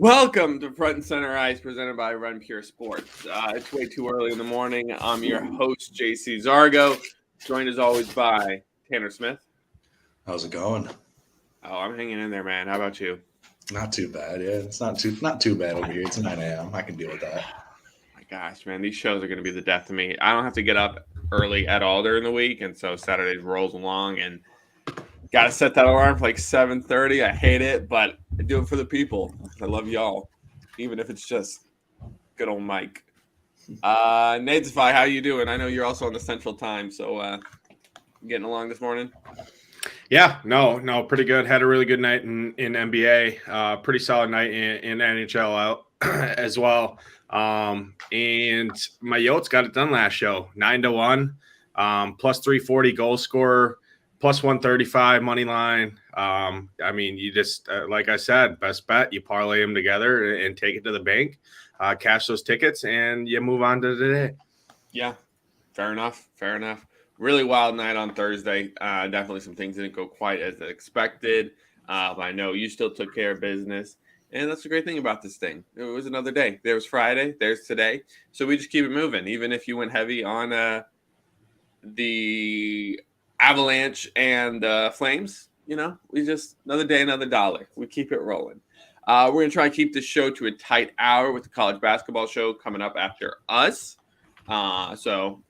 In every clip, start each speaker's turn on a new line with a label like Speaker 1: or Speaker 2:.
Speaker 1: Welcome to Front and Center Ice, presented by Run Pure Sports. It's way too early in the morning. I'm your host, JC Zargo, joined as always by Tanner Smith.
Speaker 2: How's it going?
Speaker 1: Oh, I'm hanging in there, man. How about you?
Speaker 2: Not too bad. Yeah, it's not too bad over here. It's 9 a.m. I can deal with that.
Speaker 1: My gosh, man, these shows are going to be the death of me. I don't have to get up early at all during the week, and so Saturday rolls along, and got to set that alarm for like 7:30. I hate it, but I do it for the people. I love y'all, even if it's just good old Mike. Nadesify, how you doing? I know you're also on the Central Time, so getting along this morning?
Speaker 3: Yeah, no, pretty good. Had a really good night in NBA. Pretty solid night in NHL as well. And my Yotes got it done last show, 9-1, plus 340 goal scorer, plus 135 money line. I mean, you just like I said, best bet. You parlay them together and take it to the bank, cash those tickets, and you move on to the day.
Speaker 1: Yeah, fair enough. Really wild night on Thursday. Definitely some things didn't go quite as expected. But I know you still took care of business. And that's the great thing about this thing. It was another day. There was Friday. There's today. So we just keep it moving. Even if you went heavy on the Avalanche and Flames, we just another day, another dollar. We keep it rolling. We're going to try and keep this show to a tight hour with the college basketball show coming up after us. So,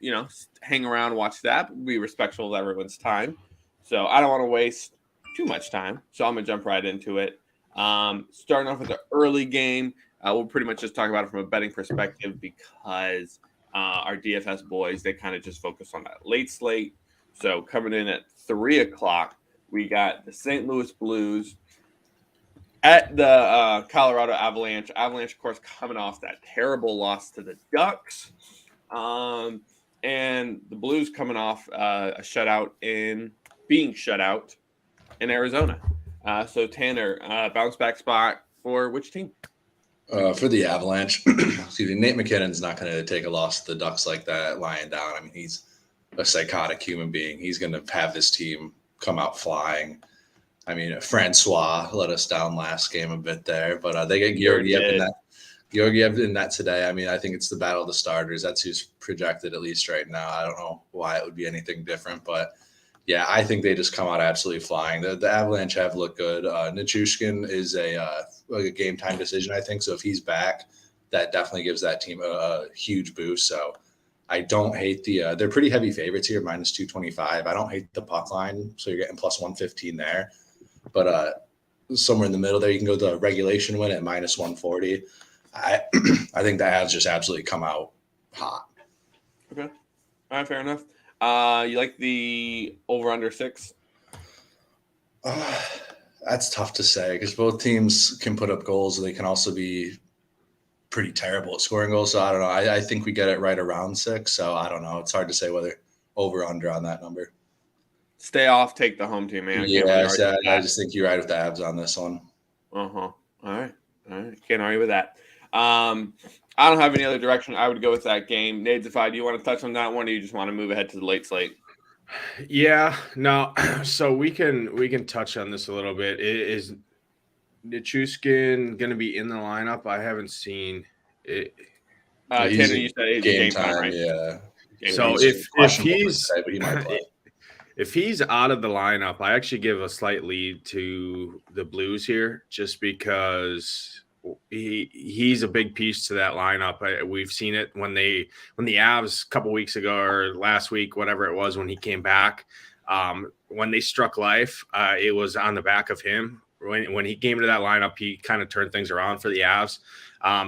Speaker 1: hang around, watch that. Be respectful of everyone's time. So I don't want to waste too much time. So I'm going to jump right into it. Starting off with the early game, we'll pretty much just talk about it from a betting perspective because our DFS boys, they kind of just focus on that late slate. So coming in at 3 o'clock, we got the St. Louis Blues at the Colorado Avalanche. Avalanche, of course, coming off that terrible loss to the Ducks. And the Blues coming off being shut out in Arizona. So Tanner, bounce back spot for which team?
Speaker 2: For the Avalanche. Excuse me. Nate McKinnon's not going to take a loss to the Ducks like that, lying down. I mean, he's a psychotic human being. He's going to have his team come out flying. I mean, Francois let us down last game a bit there, but they get Georgiev in that today. I mean, I think it's the battle of the starters. That's who's projected, at least right now. I don't know why it would be anything different, but yeah, I think they just come out absolutely flying. The Avalanche have looked good. Nichushkin is a game time decision, I think. So if he's back, that definitely gives that team a huge boost. So I don't hate they're pretty heavy favorites here, minus 225. I don't hate the puck line. So you're getting plus 115 there. But somewhere in the middle there, you can go the regulation win at minus 140. I think the Avs just absolutely come out hot.
Speaker 1: Okay. All right, fair enough. You like the over-under 6?
Speaker 2: That's tough to say because both teams can put up goals and they can also be pretty terrible at scoring goals. So I don't know. I think we get it right around 6. So I don't know. It's hard to say whether over-under on that number.
Speaker 1: Stay off, take the home team, man.
Speaker 2: Yeah, I just think you're right with the Avs on this one.
Speaker 1: All right. Can't argue with that. I don't have any other direction. I would go with that game. Nadesify, do you want to touch on that one, or you just want to move ahead to the late slate?
Speaker 3: Yeah, no. So we can touch on this a little bit. Is Nichushkin going to be in the lineup? I haven't seen it.
Speaker 1: Tanner, you said it's game time, right?
Speaker 2: Yeah.
Speaker 1: So
Speaker 3: if he's out of the lineup, I actually give a slight lead to the Blues here, just because he's a big piece to that lineup. We've seen it when the Avs a couple weeks ago or last week, whatever it was, when he came back, when they struck life, it was on the back of him. When he came into that lineup, he kind of turned things around for the Avs.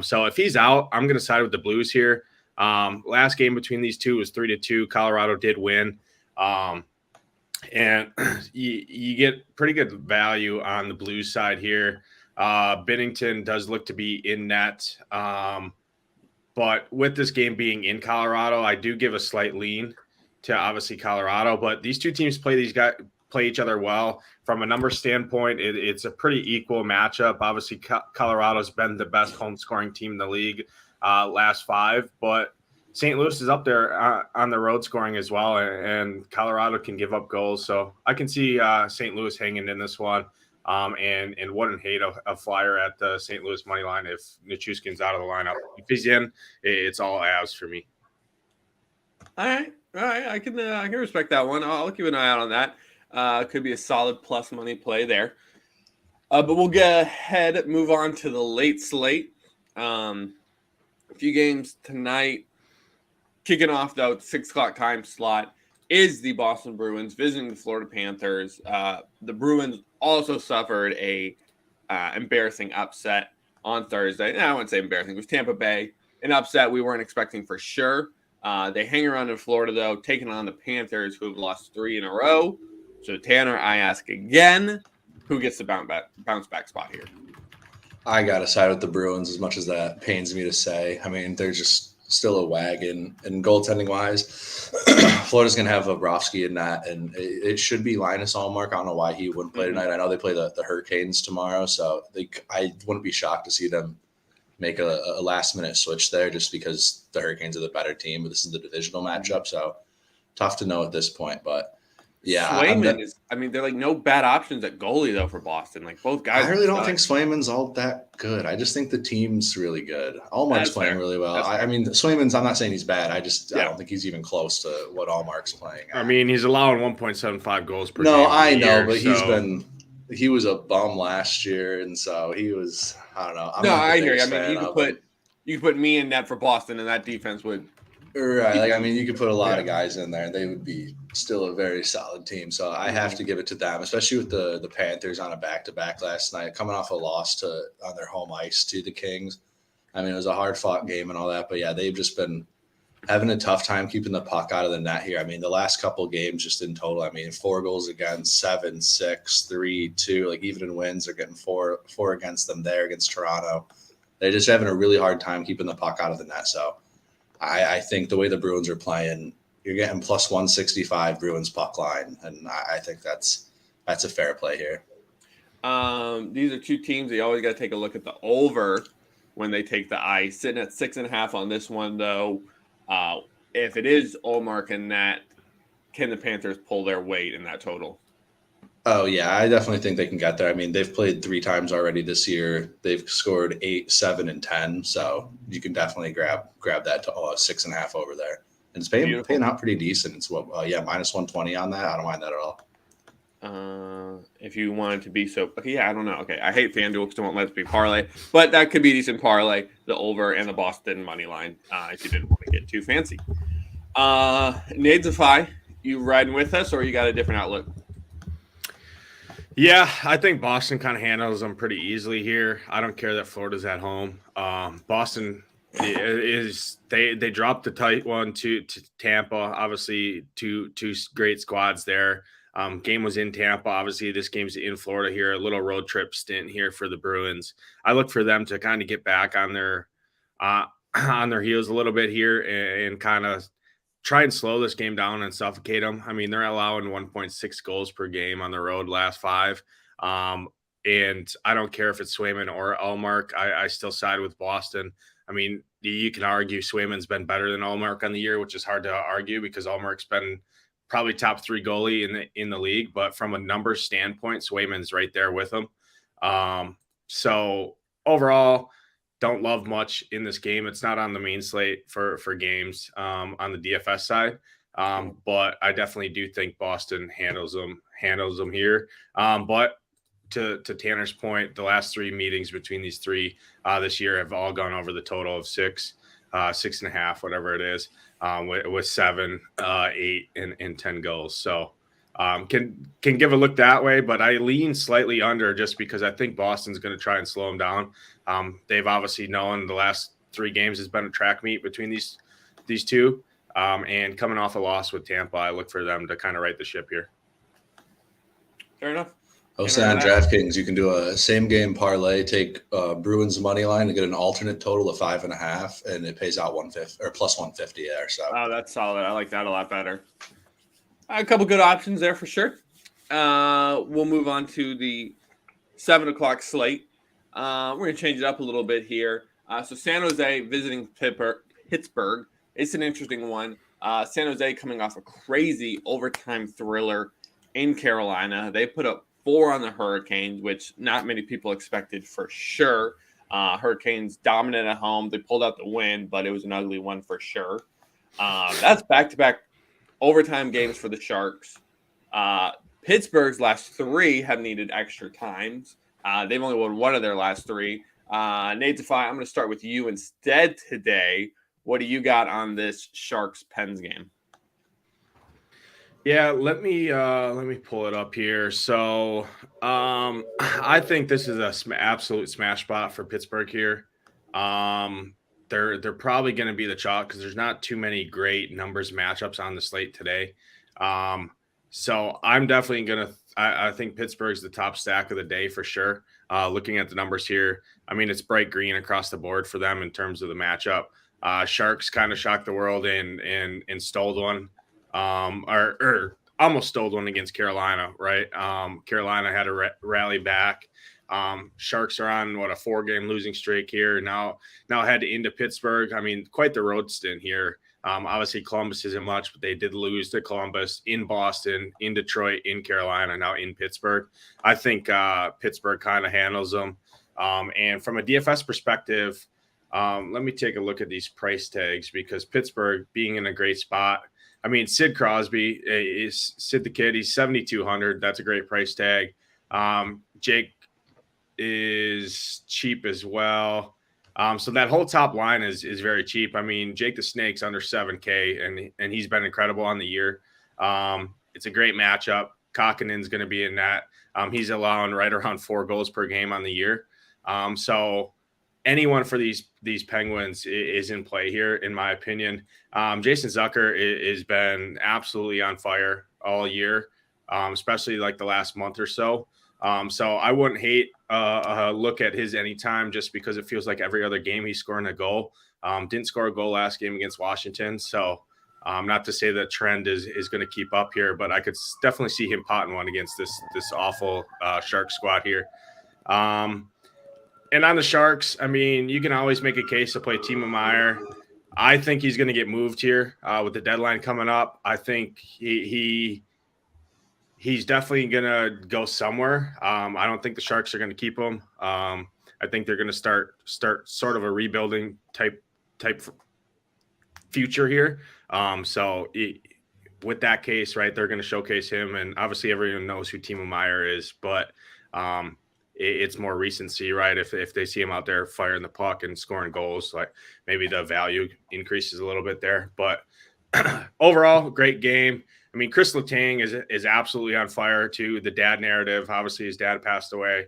Speaker 3: So if he's out, I'm going to side with the Blues here. Last game between these two was 3-2. Colorado did win. And you get pretty good value on the Blues side here. Binnington does look to be in net. But with this game being in Colorado, I do give a slight lean to obviously Colorado. But these two teams play each other well. From a number standpoint, it's a pretty equal matchup. Obviously, Colorado's been the best home scoring team in the league last 5. But St. Louis is up there on the road scoring as well, and Colorado can give up goals. So I can see St. Louis hanging in this one. And wouldn't hate a flyer at the St. Louis money line if Nichushkin's out of the lineup. If he's in, it's all Avs for me.
Speaker 1: All right. I can respect that one. I'll keep an eye out on that. Could be a solid plus money play there. But we'll go ahead, move on to the late slate. A few games tonight. Kicking off, though, 6 o'clock time slot is the Boston Bruins visiting the Florida Panthers. The Bruins also suffered a embarrassing upset on Thursday. No, I wouldn't say embarrassing. It was Tampa Bay. An upset we weren't expecting for sure. They hang around in Florida, though, taking on the Panthers, who have lost 3 in a row. So, Tanner, I ask again, who gets the bounce back spot here?
Speaker 2: I got to side with the Bruins, as much as that pains me to say. I mean, they're just still a wagon. And goaltending-wise, Florida's going to have Bobrovsky in that, and it should be Linus Ullmark. I don't know why he wouldn't play tonight. I know they play the Hurricanes tomorrow, so I wouldn't be shocked to see them make a last-minute switch there just because the Hurricanes are the better team, but this is the divisional matchup, so tough to know at this point. But, yeah.
Speaker 1: Swayman they're like no bad options at goalie, though, for Boston. Like, both guys.
Speaker 2: I really don't think Swayman's all that good. I just think the team's really good. Ullmark's playing really well. I mean, Swayman's, I'm not saying he's bad. I don't think he's even close to what Ullmark's playing at.
Speaker 3: I mean, he's allowing 1.75 goals per game.
Speaker 2: No, I know, but he was a bum last year, and so he was, I don't know.
Speaker 1: I hear you. I mean, you could put me in net for Boston, and that defense would.
Speaker 2: Right. Like, I mean, you could put a lot of guys in there, and they would be still a very solid team. So I have to give it to them, especially with the Panthers on a back-to-back last night, coming off a loss on their home ice to the Kings. I mean, it was a hard-fought game and all that, but, yeah, they've just been having a tough time keeping the puck out of the net here. I mean, the last couple games just in total, I mean, 4 goals against, 7, 6, 3, 2. Like, even in wins, they're getting 4 against them there against Toronto. They're just having a really hard time keeping the puck out of the net. So I think the way the Bruins are playing, you're getting plus 165 Bruins puck line, and I think that's a fair play here.
Speaker 1: These are two teams that you always got to take a look at the over when they take the ice. Sitting at 6.5 on this one, though. If it is Ullmark and that, can the Panthers pull their weight in that total?
Speaker 2: Oh, yeah, I definitely think they can get there. I mean, they've played 3 times already this year. They've scored 8, 7, and 10. So you can definitely grab that to 6.5 over there. And it's paying out pretty decent. It's minus 120 on that. I don't mind that at all.
Speaker 1: If you wanted to be so, okay, yeah, I don't know. Okay, I hate FanDuel because they won't let us be parlay, but that could be a decent parlay. The over and the Boston money line. If you didn't want to get too fancy. Nadesify, you riding with us, or you got a different outlook?
Speaker 3: Yeah, I think Boston kind of handles them pretty easily here. I don't care that Florida's at home. Boston they dropped the tight one to Tampa. Obviously, two great squads there. Game was in Tampa. Obviously, this game's in Florida here. A little road trip stint here for the Bruins. I look for them to kind of get back on their heels a little bit here and kind of try and slow this game down and suffocate them. I mean, they're allowing 1.6 goals per game on the road last 5. And I don't care if it's Swayman or Ullmark. I still side with Boston. I mean, you can argue Swayman's been better than Ullmark on the year, which is hard to argue because Ullmark's been probably top 3 goalie in the league. But from a numbers standpoint, Swayman's right there with him. So overall, don't love much in this game. It's not on the main slate for games on the DFS side. But I definitely do think Boston handles them here. But to Tanner's point, the last 3 meetings between these 3 this year have all gone over the total of 6, 6.5, whatever it is, with 7, 8, and 10 goals. So can give a look that way, but I lean slightly under just because I think Boston's going to try and slow them down. They've obviously known the last 3 games has been a track meet between these two. And coming off a loss with Tampa, I look for them to kind of right the ship here.
Speaker 1: Fair enough.
Speaker 2: I'll say on DraftKings, you can do a same game parlay, take Bruins money line to get an alternate total of 5.5, and it pays out 150 or plus 150 there. So
Speaker 1: that's solid. I like that a lot better. A couple good options there for sure. We'll move on to the 7 o'clock slate. We're going to change it up a little bit here. So San Jose visiting Pittsburgh. It's an interesting one. San Jose coming off a crazy overtime thriller in Carolina. They put up 4 on the Hurricanes, which not many people expected for sure. Hurricanes dominant at home. They pulled out the win, but it was an ugly one for sure. That's back-to-back overtime games for the Sharks. Pittsburgh's last 3 have needed extra times. They've only won 1 of their last 3. Nate Defy, I'm going to start with you instead today. What do you got on this Sharks-Pens game?
Speaker 3: Yeah, let me pull it up here. So I think this is a absolute smash spot for Pittsburgh here. They're probably going to be the chalk because there's not too many great numbers matchups on the slate today. So I'm definitely going to I think Pittsburgh's the top stack of the day for sure. Looking at the numbers here, I mean, it's bright green across the board for them in terms of the matchup. Sharks kind of shocked the world and stole one. Or almost stole one against Carolina, right? Carolina had to rally back. Sharks are on a 4-game losing streak here. Now head into Pittsburgh. I mean, quite the road stint here. Obviously Columbus isn't much, but they did lose to Columbus, in Boston, in Detroit, in Carolina, now in Pittsburgh. I think Pittsburgh kind of handles them. And from a DFS perspective, let me take a look at these price tags because Pittsburgh being in a great spot. I mean, Sid Crosby is Sid the Kid. He's 7,200. That's a great price tag. Jake is cheap as well. So that whole top line is very cheap. I mean, Jake the Snake's under 7K, and he's been incredible on the year. It's a great matchup. Kokkinen's going to be in that. He's allowing right around 4 goals per game on the year. So anyone for these Penguins is in play here, in my opinion. Jason Zucker has been absolutely on fire all year, especially like the last month or so. So I wouldn't hate a look at his anytime just because it feels like every other game he's scoring a goal. Didn't score a goal last game against Washington. So not to say the trend is going to keep up here, but I could definitely see him potting one against this awful Shark squad here. And on the Sharks, I mean, you can always make a case to play Timo Meier. I think he's going to get moved here with the deadline coming up. I think he's definitely going to go somewhere. I don't think the Sharks are going to keep him. I think they're going to start sort of a rebuilding type future here. With that case, right, they're going to showcase him, and obviously everyone knows who Timo Meier is, but it's more recency, right? If they see him out there firing the puck and scoring goals, like maybe the value increases a little bit there. But overall, great game. I mean, Chris Letang is absolutely on fire too. The dad narrative, obviously his dad passed away.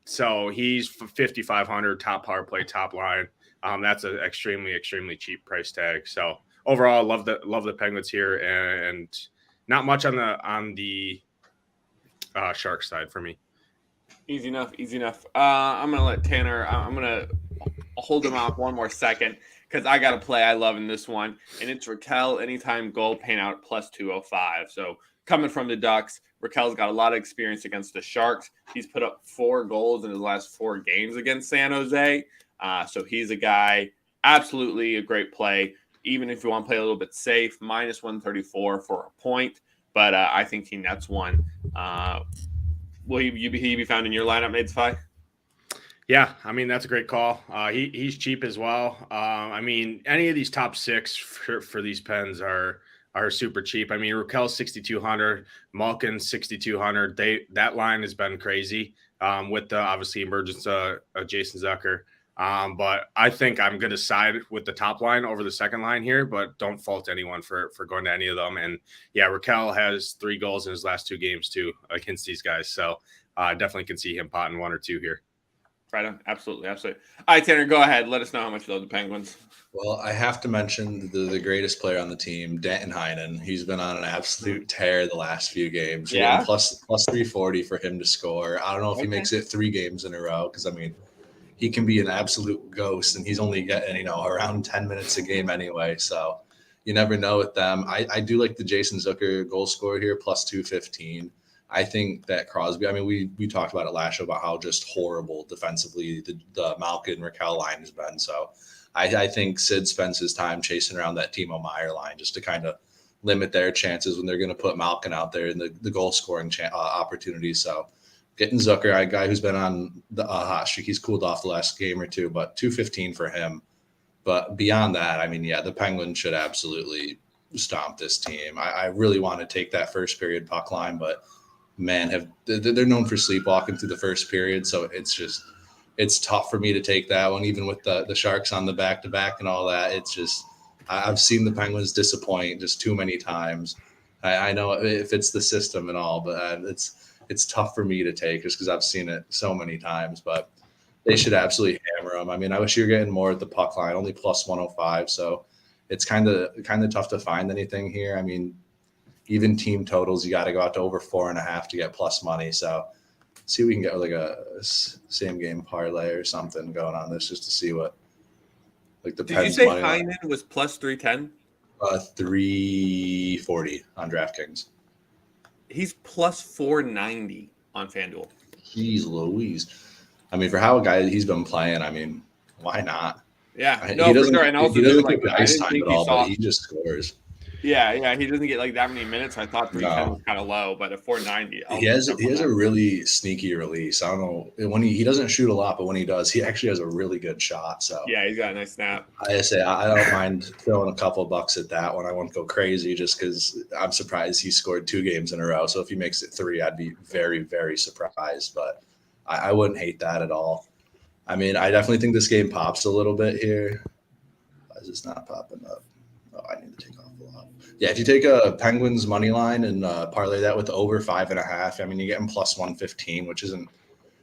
Speaker 3: So he's 5,500 top power play, top line. That's an extremely, extremely cheap price tag. So overall, love the Penguins here, and not much on the Sharks side for me.
Speaker 1: Easy enough. I'm going to let Tanner, I'm going to hold him off one more second because I got a play I love in this one, and it's Raquel anytime goal paying out plus 205. So coming from the Ducks, Raquel's got a lot of experience against the Sharks. He's put up 4 goals in his last 4 games against San Jose. So he's a guy, absolutely a great play. Even if you want to play a little bit safe, minus 134 for a point. But I think he nets one. Will he be found in your lineup, Nate Defy?
Speaker 3: Yeah, I mean, that's a great call. He's cheap as well. I mean, any of these top 6 for these Pens are super cheap. I mean, Raquel's 6,200, Malkin 6,200. That line has been crazy with the obviously emergence of Jason Zucker. But I think I'm going to side with the top line over the second line here, but don't fault anyone for going to any of them. And yeah, Raquel has 3 goals in his last 2 games too against these guys. So I definitely can see him potting 1 or 2 here.
Speaker 1: Right on. Absolutely. All right, Tanner, go ahead. Let us know how much you love the Penguins.
Speaker 2: Well, I have to mention the greatest player on the team, Danton Heinen. He's been on an absolute tear the last few games.
Speaker 1: Yeah.
Speaker 2: Plus 340 for him to score. I don't know if he makes it 3 games in a row because, I mean, he can be an absolute ghost, and he's only getting, around 10 minutes a game anyway. So you never know with them. I do like the Jason Zucker goal scorer here, plus 215. I think that Crosby, I mean, we talked about it last show about how just horrible defensively the Malkin Raquel line has been. So I think Sid spends his time chasing around that Timo Meier line just to kind of limit their chances when they're going to put Malkin out there in the goal scoring opportunities. So getting Zucker, a guy who's been on the hot streak, he's cooled off the last game or two, but 215 for him. But beyond that, I mean, yeah, the Penguins should absolutely stomp this team. I really want to take that first period puck line, but man, they're known for sleepwalking through the first period. So it's tough for me to take that one, even with the Sharks on the back-to-back and all that. It's just, I've seen the Penguins disappoint just too many times. I know if it's the system and all, but it's tough for me to take just because I've seen it so many times. But they should absolutely hammer them. I mean, I wish you're getting more at the puck line, only plus 105. So it's kind of tough to find anything here. I mean, even team totals, you got to go out to over 4.5 to get plus money. So see if we can get like a same game parlay or something going on this just to see what like the
Speaker 1: Did you say Heinen was plus 310?
Speaker 2: 340 on DraftKings.
Speaker 1: He's plus 490 on FanDuel.
Speaker 2: Jeez Louise. I mean, for how a guy he's been playing, I mean, why not?
Speaker 1: Yeah,
Speaker 2: no, for sure. And also,
Speaker 1: he doesn't
Speaker 2: get the ice time at all, but he just scores.
Speaker 1: Yeah, he doesn't get like that many minutes. I thought 310 was kind of low, but at 490,
Speaker 2: he has a really sneaky release. I don't know when he doesn't shoot a lot, but when he does, he actually has a really good shot. So
Speaker 1: yeah, he's got a nice snap.
Speaker 2: I don't mind throwing a couple bucks at that one. I won't go crazy just because I'm surprised he scored 2 games in a row. So if he makes it 3, I'd be very, very surprised. But I wouldn't hate that at all. I mean, I definitely think this game pops a little bit here. Why is this not popping up? Oh, I need to take off a lot. Yeah, if you take a Penguins money line and parlay that with over 5.5, I mean, you're getting plus 115, which isn't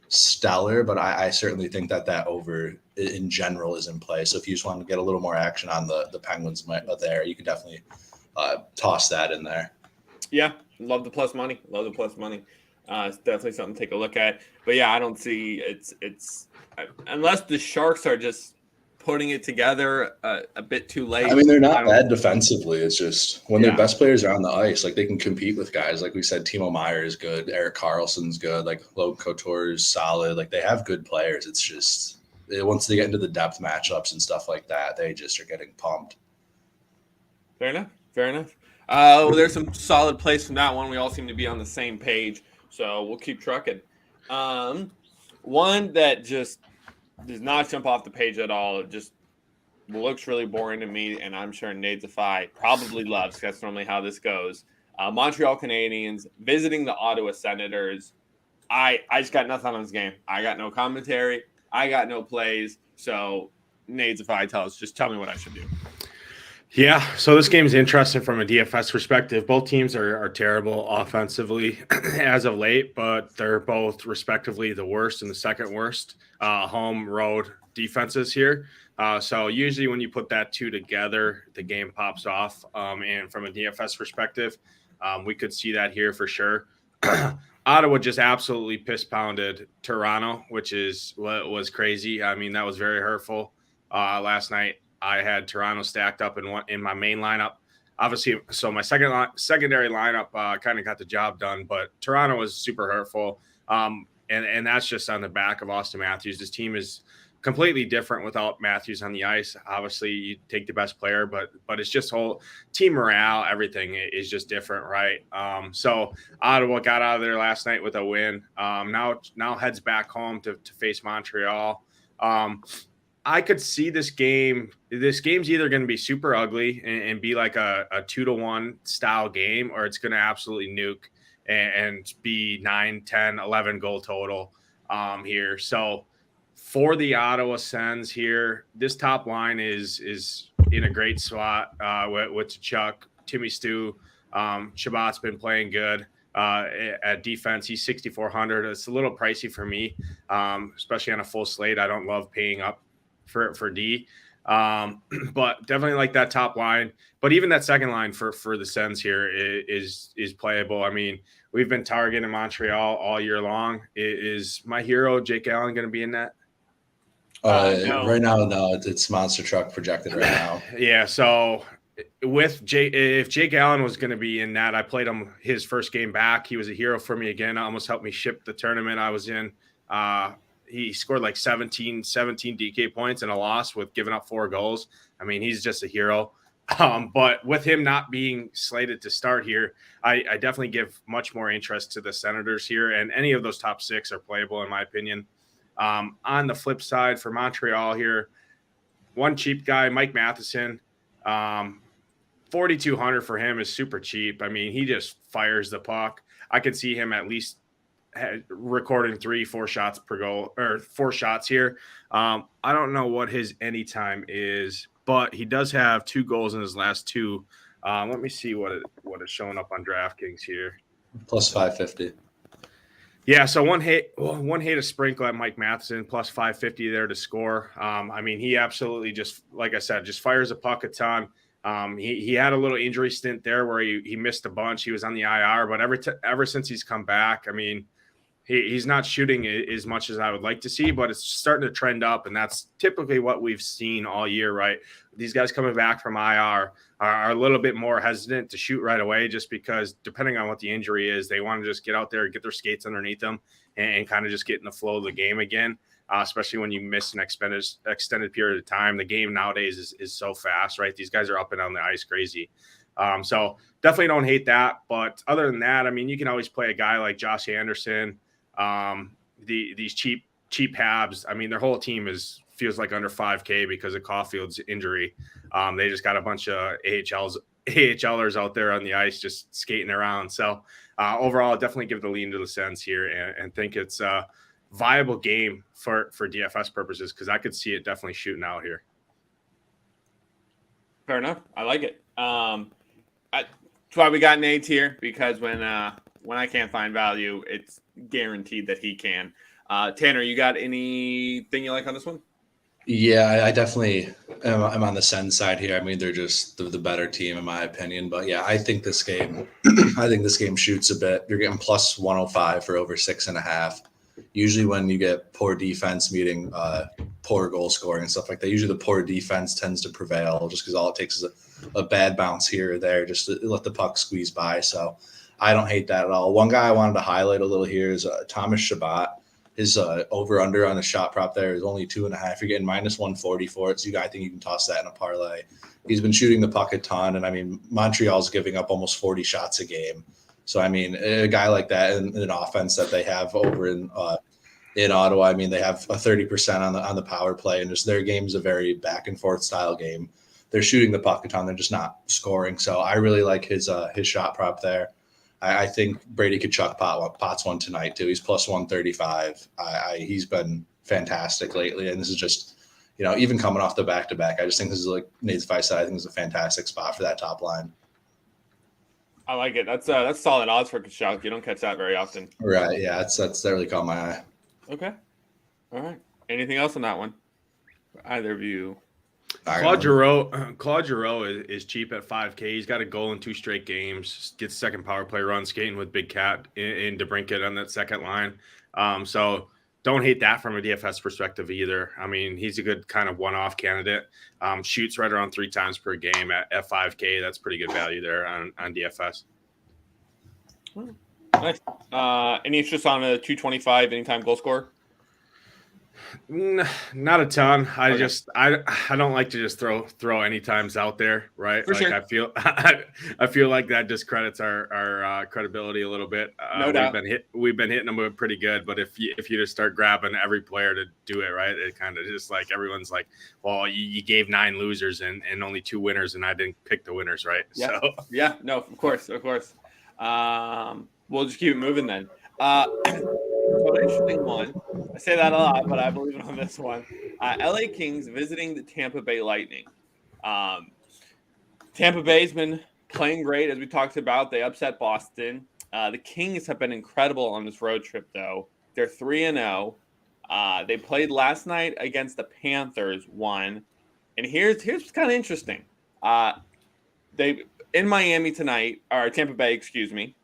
Speaker 2: stellar, but I certainly think that over in general is in play. So if you just want to get a little more action on the Penguins there, you could definitely toss that in there.
Speaker 1: Yeah, love the plus money. It's definitely something to take a look at. But yeah, I don't see it's unless the Sharks are just putting it together a bit too late.
Speaker 2: I mean, they're not bad defensively. It's just when their best players are on the ice, like they can compete with guys. Like we said, Timo Meier is good. Erik Karlsson's good. Like Logan Couture is solid. Like they have good players. It's just once they get into the depth matchups and stuff like that, they just are getting pumped.
Speaker 1: Fair enough. Well, there's some solid plays from that one. We all seem to be on the same page. So we'll keep trucking. One that just does not jump off the page at all. It just looks really boring to me, and I'm sure Nadesify probably loves. That's normally how this goes. Montreal Canadiens visiting the Ottawa Senators. I just got nothing on this game. I got no commentary. I got no plays. So Nadesify tell me what I should do.
Speaker 3: Yeah, so this game's interesting from a DFS perspective. Both teams are terrible offensively as of late, but they're both respectively the worst and the second worst home road defenses here. So usually when you put that two together, the game pops off. And from a DFS perspective, we could see that here for sure. Ottawa just absolutely piss-pounded Toronto, which is what was crazy. I mean, that was very hurtful last night. I had Toronto stacked up in my main lineup. Obviously, so my secondary lineup kind of got the job done, but Toronto was super hurtful. And that's just on the back of Austin Matthews. This team is completely different without Matthews on the ice. Obviously, you take the best player, but it's just whole team morale. Everything is just different, right? So Ottawa got out of there last night with a win. Now heads back home to face Montreal. I could see this game. This game's either going to be super ugly and be like a 2-1 style game, or it's going to absolutely nuke and be 9, 10, 11 goal total here. So for the Ottawa Sens here, this top line is in a great spot with Tkachuk, Timmy Stu. Shabbat's been playing good at defense. He's 6,400. It's a little pricey for me, especially on a full slate. I don't love paying up for D, but definitely like that top line. But even that second line for the Sens here is playable. I mean, we've been targeting Montreal all year long. Is my hero Jake Allen going to be in that?
Speaker 2: No. Right now, no. It's Monster Truck projected right now.
Speaker 3: Yeah. So if Jake Allen was going to be in that, I played him his first game back. He was a hero for me again. Almost helped me ship the tournament I was in. He scored like 17 DK points in a loss with giving up 4 goals. I mean, he's just a hero. But with him not being slated to start here, I definitely give much more interest to the Senators here, and any of those top 6 are playable in my opinion. On the flip side for Montreal here, one cheap guy, Mike Matheson, 4,200 for him is super cheap. I mean, he just fires the puck. I could see him at least recording 3-4 shots per goal, or 4 shots here. I don't know what his anytime is, but he does have 2 goals in his last 2. Let me see what is showing up on DraftKings here.
Speaker 2: Plus 550.
Speaker 3: Yeah, so one hit a sprinkle at Mike Matheson, plus 550 there to score. I mean, he absolutely just, like I said, just fires a puck a ton. He had a little injury stint there where he missed a bunch. He was on the IR, but ever since he's come back, I mean, he's not shooting as much as I would like to see, but it's starting to trend up, and that's typically what we've seen all year, right? These guys coming back from IR are a little bit more hesitant to shoot right away just because depending on what the injury is, they want to just get out there and get their skates underneath them and kind of just get in the flow of the game again, especially when you miss an extended period of time. The game nowadays is so fast, right? These guys are up and down the ice crazy. So definitely don't hate that. But other than that, I mean, you can always play a guy like Josh Anderson, these cheap Habs. I mean, their whole team feels like under 5K because of Caulfield's injury. They just got a bunch of AHLers out there on the ice just skating around. So overall, definitely give the lean to the Sens here and think it's a viable game for DFS purposes because I could see it definitely shooting out here.
Speaker 1: Fair enough. I like it. That's why we got Nate here, because when I can't find value, it's guaranteed that he can. Tanner, you got anything you like on this one?
Speaker 2: Yeah, I definitely am on the Sens side here. I mean, they're just the better team in my opinion. But yeah, I think this game shoots a bit. You're getting plus 105 for over 6.5. Usually when you get poor defense meeting poor goal scoring and stuff like that, usually the poor defense tends to prevail just because all it takes is a bad bounce here or there just to let the puck squeeze by. So I don't hate that at all. One guy I wanted to highlight a little here is Thomas Chabot. His over-under on the shot prop there is only 2.5. You're getting minus 140 for it, so I think you can toss that in a parlay. He's been shooting the puck a ton, and I mean, Montreal's giving up almost 40 shots a game. So, I mean, a guy like that in an offense that they have over in Ottawa, I mean, they have a 30% on the power play, and just their game is a very back-and-forth style game. They're shooting the puck a ton. They're just not scoring. So I really like his shot prop there. I think Brady could chuck Potts one tonight, too. He's plus 135. He's been fantastic lately, and this is just, even coming off the back-to-back, I just think this is like Nate's advice. I think it's a fantastic spot for that top line.
Speaker 1: I like it. That's solid odds for Kachuk. You don't catch that very often.
Speaker 2: Right, yeah, that really caught my eye.
Speaker 1: Okay. All right. Anything else on that one? Either of you?
Speaker 3: Claude Giroux is cheap at 5K. He's got a goal in 2 straight games. Gets second power play run, skating with Big Cat in DeBrincat on that second line. So don't hate that from a DFS perspective either. I mean, he's a good kind of one-off candidate. Shoots right around 3 times per game at 5K. That's pretty good value there on DFS.
Speaker 1: Nice. Any interest on a 225 anytime goal scorer?
Speaker 3: Not a ton. I don't like to just throw any times out there, right?
Speaker 1: For sure.
Speaker 3: I feel like that discredits our credibility a little bit.
Speaker 1: No doubt.
Speaker 3: We've been hitting them pretty good, but if you just start grabbing every player to do it, right, it kind of just like everyone's like, well, you gave 9 losers and only 2 winners, and I didn't pick the winners, right?
Speaker 1: Yeah.
Speaker 3: So
Speaker 1: yeah, no, of course. We'll just keep it moving then. So an interesting one. I say that a lot, but I believe it on this one. LA Kings visiting the Tampa Bay Lightning. Tampa Bay's been playing great, as we talked about. They upset Boston. The Kings have been incredible on this road trip, though. They're 3-0. They played last night against the Panthers, won. And here's what's kind of interesting. They in Miami tonight, or Tampa Bay, excuse me.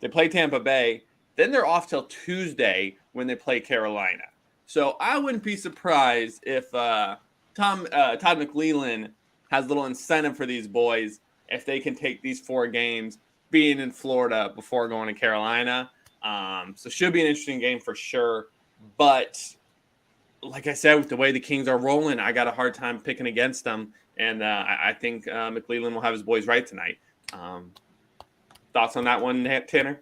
Speaker 1: They play Tampa Bay. Then they're off till Tuesday when they play Carolina. So I wouldn't be surprised if Todd McLellan has a little incentive for these boys if they can take these 4 games being in Florida before going to Carolina. So should be an interesting game for sure. But like I said, with the way the Kings are rolling, I got a hard time picking against them. And I think McLeland will have his boys right tonight. Thoughts on that one, Tanner?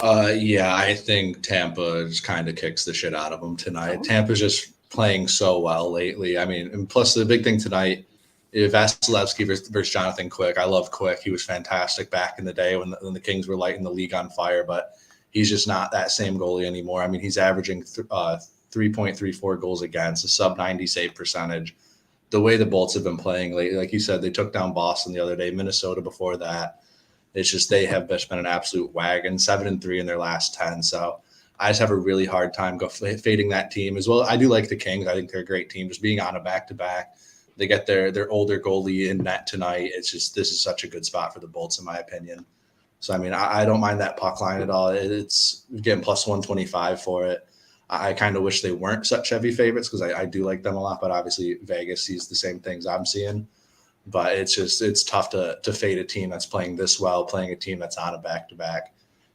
Speaker 2: Yeah, I think Tampa just kind of kicks the shit out of them tonight. Tampa's just playing so well lately. I mean, and plus the big thing tonight, Vasilevsky versus Jonathan Quick. I love Quick. He was fantastic back in the day when the Kings were lighting the league on fire, but he's just not that same goalie anymore. I mean, he's averaging 3.34 goals against, a sub-90 save percentage. The way the Bolts have been playing lately, like you said, they took down Boston the other day, Minnesota before that. It's just they have just been an absolute wagon, 7-3 in their last 10. So I just have a really hard time fading that team as well. I do like the Kings. I think they're a great team. Just being on a back-to-back, they get their older goalie in net tonight. It's just this is such a good spot for the Bolts, in my opinion. So I mean, I don't mind that puck line at all. It's getting plus 125 for it. I kind of wish they weren't such heavy favorites because I do like them a lot, but obviously Vegas sees the same things I'm seeing. But it's tough to fade a team that's playing this well, playing a team that's on a back-to-back.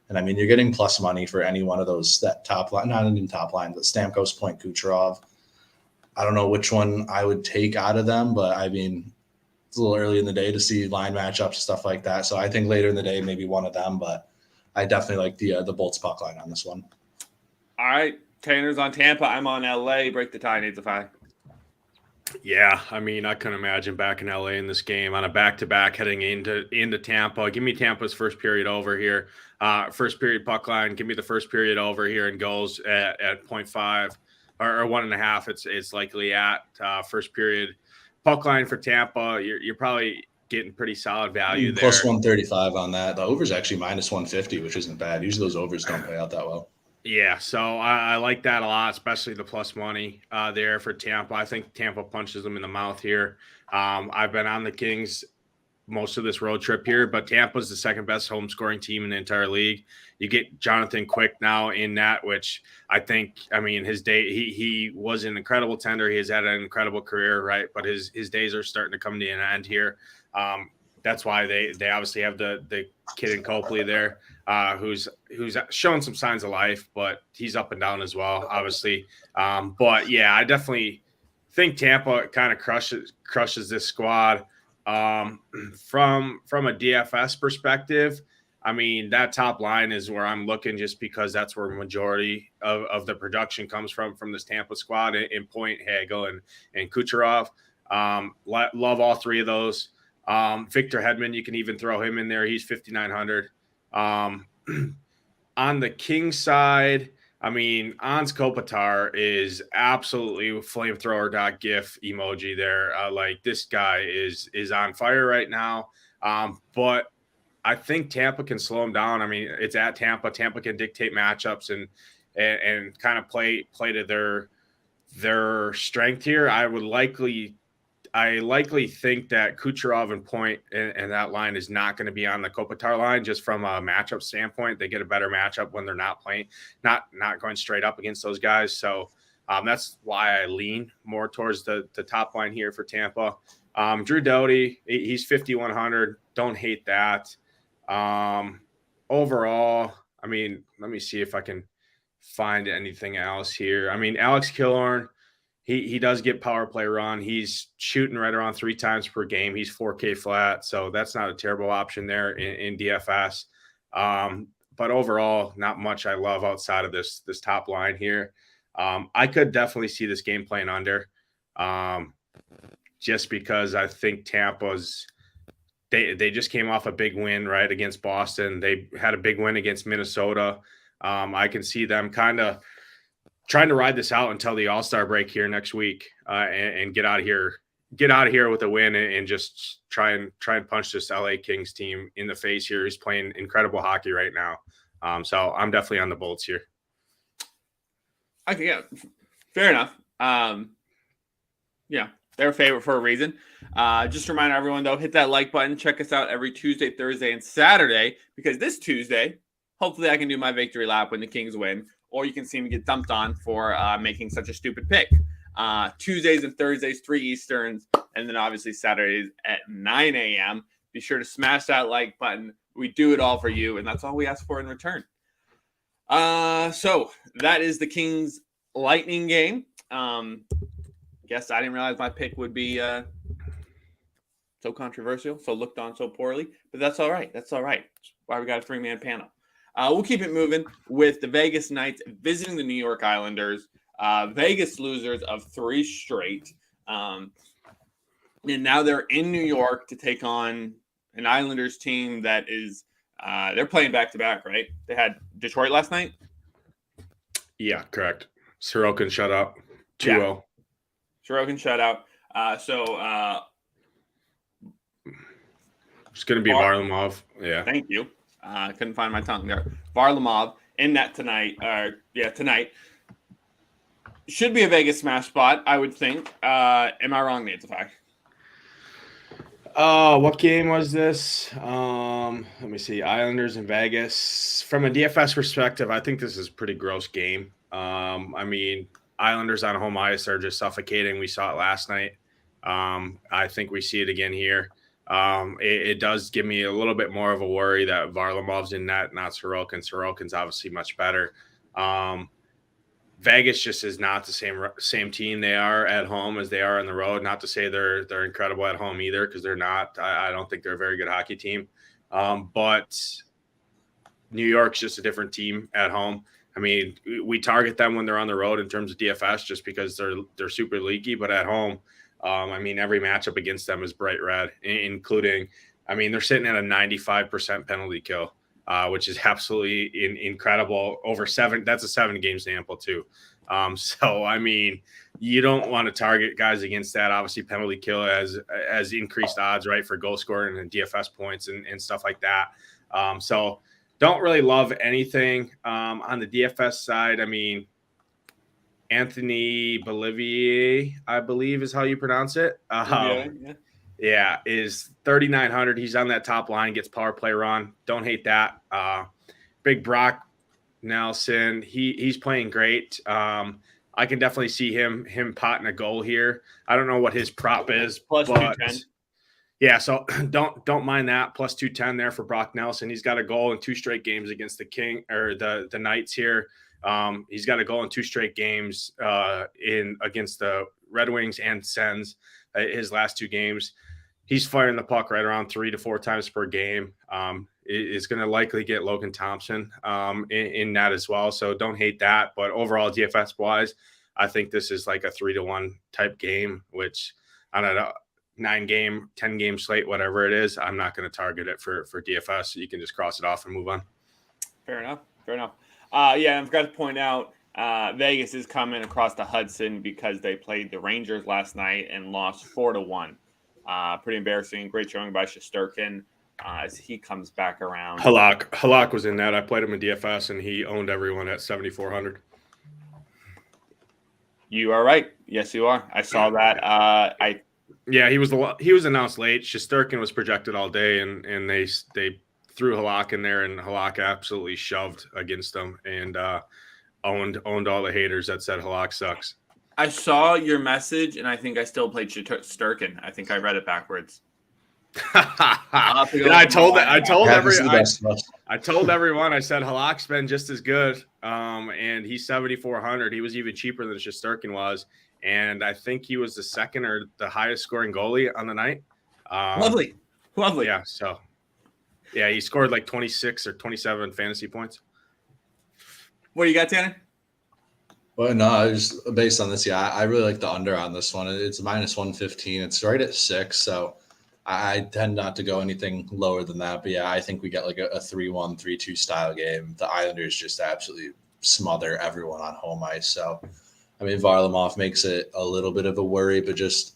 Speaker 2: And I mean, you're getting plus money for any one of those, that top line, not even top line, but Stamkos, Point, Kucherov. I don't know which one I would take out of them, but I mean, it's a little early in the day to see line matchups and stuff like that. So I think later in the day, maybe one of them, but I definitely like the Bolts puck line on this one.
Speaker 1: All right. Tanner's on Tampa. I'm on LA. Break the tie, needs a five.
Speaker 3: Yeah, I mean, I couldn't imagine back in LA in this game on a back-to-back heading into Tampa. Give me Tampa's first period over here. First period puck line. Give me the first period over here and goals at 0.5 or 1.5. It's likely at first period puck line for Tampa. You're probably getting pretty solid value there.
Speaker 2: Plus 135 on that. The over's actually minus 150, which isn't bad. Usually those overs don't play out that well.
Speaker 3: Yeah, so I like that a lot, especially the plus money there for Tampa. I think Tampa punches them in the mouth here. I've been on the Kings most of this road trip here, but Tampa's the second best home scoring team in the entire league. You get Jonathan Quick now in that, which I think, I mean, his day, he was an incredible tender. He has had an incredible career, right? But his days are starting to come to an end here. That's why they obviously have the kid in Copley there, who's showing some signs of life, but he's up and down as well, obviously. But yeah, I definitely think Tampa kind of crushes this squad. From a DFS perspective, I mean, that top line is where I'm looking just because that's where majority of the production comes from this Tampa squad in Point, Hagel, and Kucherov. Love all three of those. Victor Hedman, you can even throw him in there. He's 5,900. On the King side, I mean, Ans Kopitar is absolutely flamethrower .gif emoji there. Like this guy is on fire right now. But I think Tampa can slow him down. I mean, it's at Tampa. Tampa can dictate matchups and kind of play to their strength here. I likely think that Kucherov and Point and that line is not going to be on the Kopitar line just from a matchup standpoint. They get a better matchup when they're not playing, not going straight up against those guys. So that's why I lean more towards the top line here for Tampa. Drew Doughty, he's 5,100. Don't hate that. Overall, I mean, let me see if I can find anything else here. I mean, Alex Killorn, he does get power play run. He's shooting right around 3 times per game. He's 4K flat, so that's not a terrible option there in DFS. But overall, not much I love outside of this top line here. I could definitely see this game playing under, just because I think Tampa's they just came off a big win right against Boston. They had a big win against Minnesota. I can see them kind of trying to ride this out until the All-Star break here next week, and get out of here with a win and just try and punch this LA Kings team in the face here. He's playing incredible hockey right now. So I'm definitely on the Bolts here.
Speaker 1: Okay, yeah, fair enough. Yeah, they're a favorite for a reason. Just remind everyone, though, hit that like button. Check us out every Tuesday, Thursday, and Saturday, because this Tuesday, hopefully I can do my victory lap when the Kings win, or you can see me get dumped on for making such a stupid pick. Tuesdays and Thursdays, 3 Easterns, and then obviously Saturdays at 9 a.m. Be sure to smash that like button. We do it all for you, and that's all we ask for in return. So that is the Kings Lightning game. Guess I didn't realize my pick would be so controversial, so looked on so poorly, but that's all right. That's all right. That's why we got a 3-man panel. We'll keep it moving with the Vegas Knights visiting the New York Islanders. Vegas losers of 3 straight. And now they're in New York to take on an Islanders team that is they're playing back-to-back, right? They had Detroit last night.
Speaker 3: Yeah, correct. Sorokin shut up. 2-0.
Speaker 1: Sorokin shutout.
Speaker 3: It's going to be Varlamov. Yeah.
Speaker 1: Thank you. Couldn't find my tongue there. Varlamov in that tonight. Tonight. Should be a Vegas smash spot, I would think. Am I wrong, Nate? It's a fact.
Speaker 3: What game was this? Let me see. Islanders in Vegas. From a DFS perspective, I think this is a pretty gross game. I mean, Islanders on home ice are just suffocating. We saw it last night. I think we see it again here. It does give me a little bit more of a worry that Varlamov's in net, not Sorokin. Sorokin's obviously much better. Vegas just is not the same team they are at home as they are on the road. Not to say they're incredible at home either, because they're not. I don't think they're a very good hockey team. But New York's just a different team at home. I mean, we target them when they're on the road in terms of DFS just because they're super leaky. But at home, I mean, every matchup against them is bright red, including, I mean, they're sitting at a 95% penalty kill. Which is absolutely incredible. Over 7, that's a 7-game sample too. So I mean, you don't want to target guys against that. Obviously, penalty kill has increased odds, right, for goal scoring and DFS points and stuff like that. So don't really love anything on the DFS side. I mean, Anthony Bolivier, I believe is how you pronounce it. Yeah, is 3,900. He's on that top line, gets power play run. Don't hate that. Big Brock Nelson, he's playing great. I can definitely see him potting a goal here. I don't know what his prop is,
Speaker 1: plus 210.
Speaker 3: Yeah, so don't mind that. Plus 210 there for Brock Nelson. He's got a goal in 2 straight games against the Knights here. He's got a goal in 2 straight games against the Red Wings and Sens. His last 2 games. He's firing the puck right around 3 to 4 times per game. Is going to likely get Logan Thompson in that as well. So don't hate that. But overall, DFS-wise, I think this is like a 3-1 type game, which on a 9-game, 10-game slate, whatever it is, I'm not going to target it for DFS. So you can just cross it off and move on.
Speaker 1: Fair enough. Yeah, I've got to point out, Vegas is coming across the Hudson because they played the Rangers last night and lost 4-1. Pretty embarrassing. Great showing by Shesterkin as he comes back around.
Speaker 3: Halak was in that. I played him in DFS, and he owned everyone at 7,400.
Speaker 1: You are right. Yes, you are. I saw that.
Speaker 3: Yeah, he was announced late. Shesterkin was projected all day, and they threw Halak in there, and Halak absolutely shoved against them and owned all the haters that said Halak sucks.
Speaker 1: I saw your message, and I think I still played Shesterkin. I think I read it backwards.
Speaker 3: I told everyone. I said Halak's been just as good, and he's 7,400. He was even cheaper than Shesterkin was, and I think he was the second or the highest scoring goalie on the night.
Speaker 1: Lovely.
Speaker 3: Yeah. So, yeah, he scored like 26 or 27 fantasy points.
Speaker 1: What do you got, Tanner?
Speaker 2: Well, no, just based on this, yeah, I really like the under on this one. It's -115. It's right at 6, so I tend not to go anything lower than that. But yeah, I think we get like a 3-1, 3-2 style game. The Islanders just absolutely smother everyone on home ice. So, I mean, Varlamov makes it a little bit of a worry, but just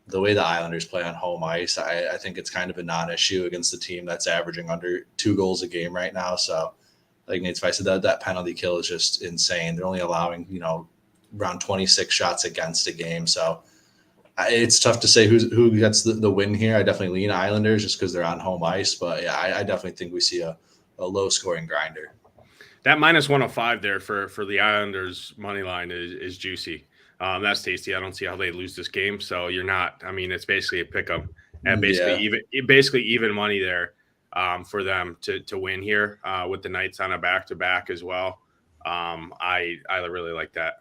Speaker 2: the way the Islanders play on home ice, I think it's kind of a non-issue against the team that's averaging under 2 goals a game right now. So, like Nate's Spice said, that penalty kill is just insane. They're only allowing, around 26 shots against a game. So it's tough to say who gets the win here. I definitely lean Islanders just because they're on home ice. But yeah, I definitely think we see a low scoring grinder.
Speaker 3: That -105 there for the Islanders money line is juicy. That's tasty. I don't see how they lose this game. So you're not. I mean, it's basically a pick 'em and basically even money there. For them to win here with the Knights on a back-to-back as well. I really like that.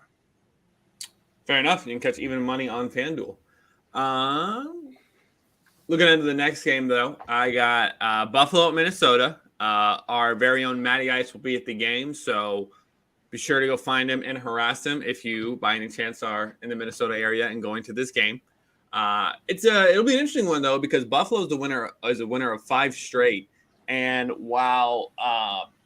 Speaker 3: Fair
Speaker 1: enough. You can catch even money on FanDuel. Looking into the next game, though, I got Buffalo at Minnesota. Our very own Matty Ice will be at the game, so be sure to go find him and harass him if you, by any chance, are in the Minnesota area and going to this game. It'll be an interesting one, though, because Buffalo is a winner of 5 straight, and while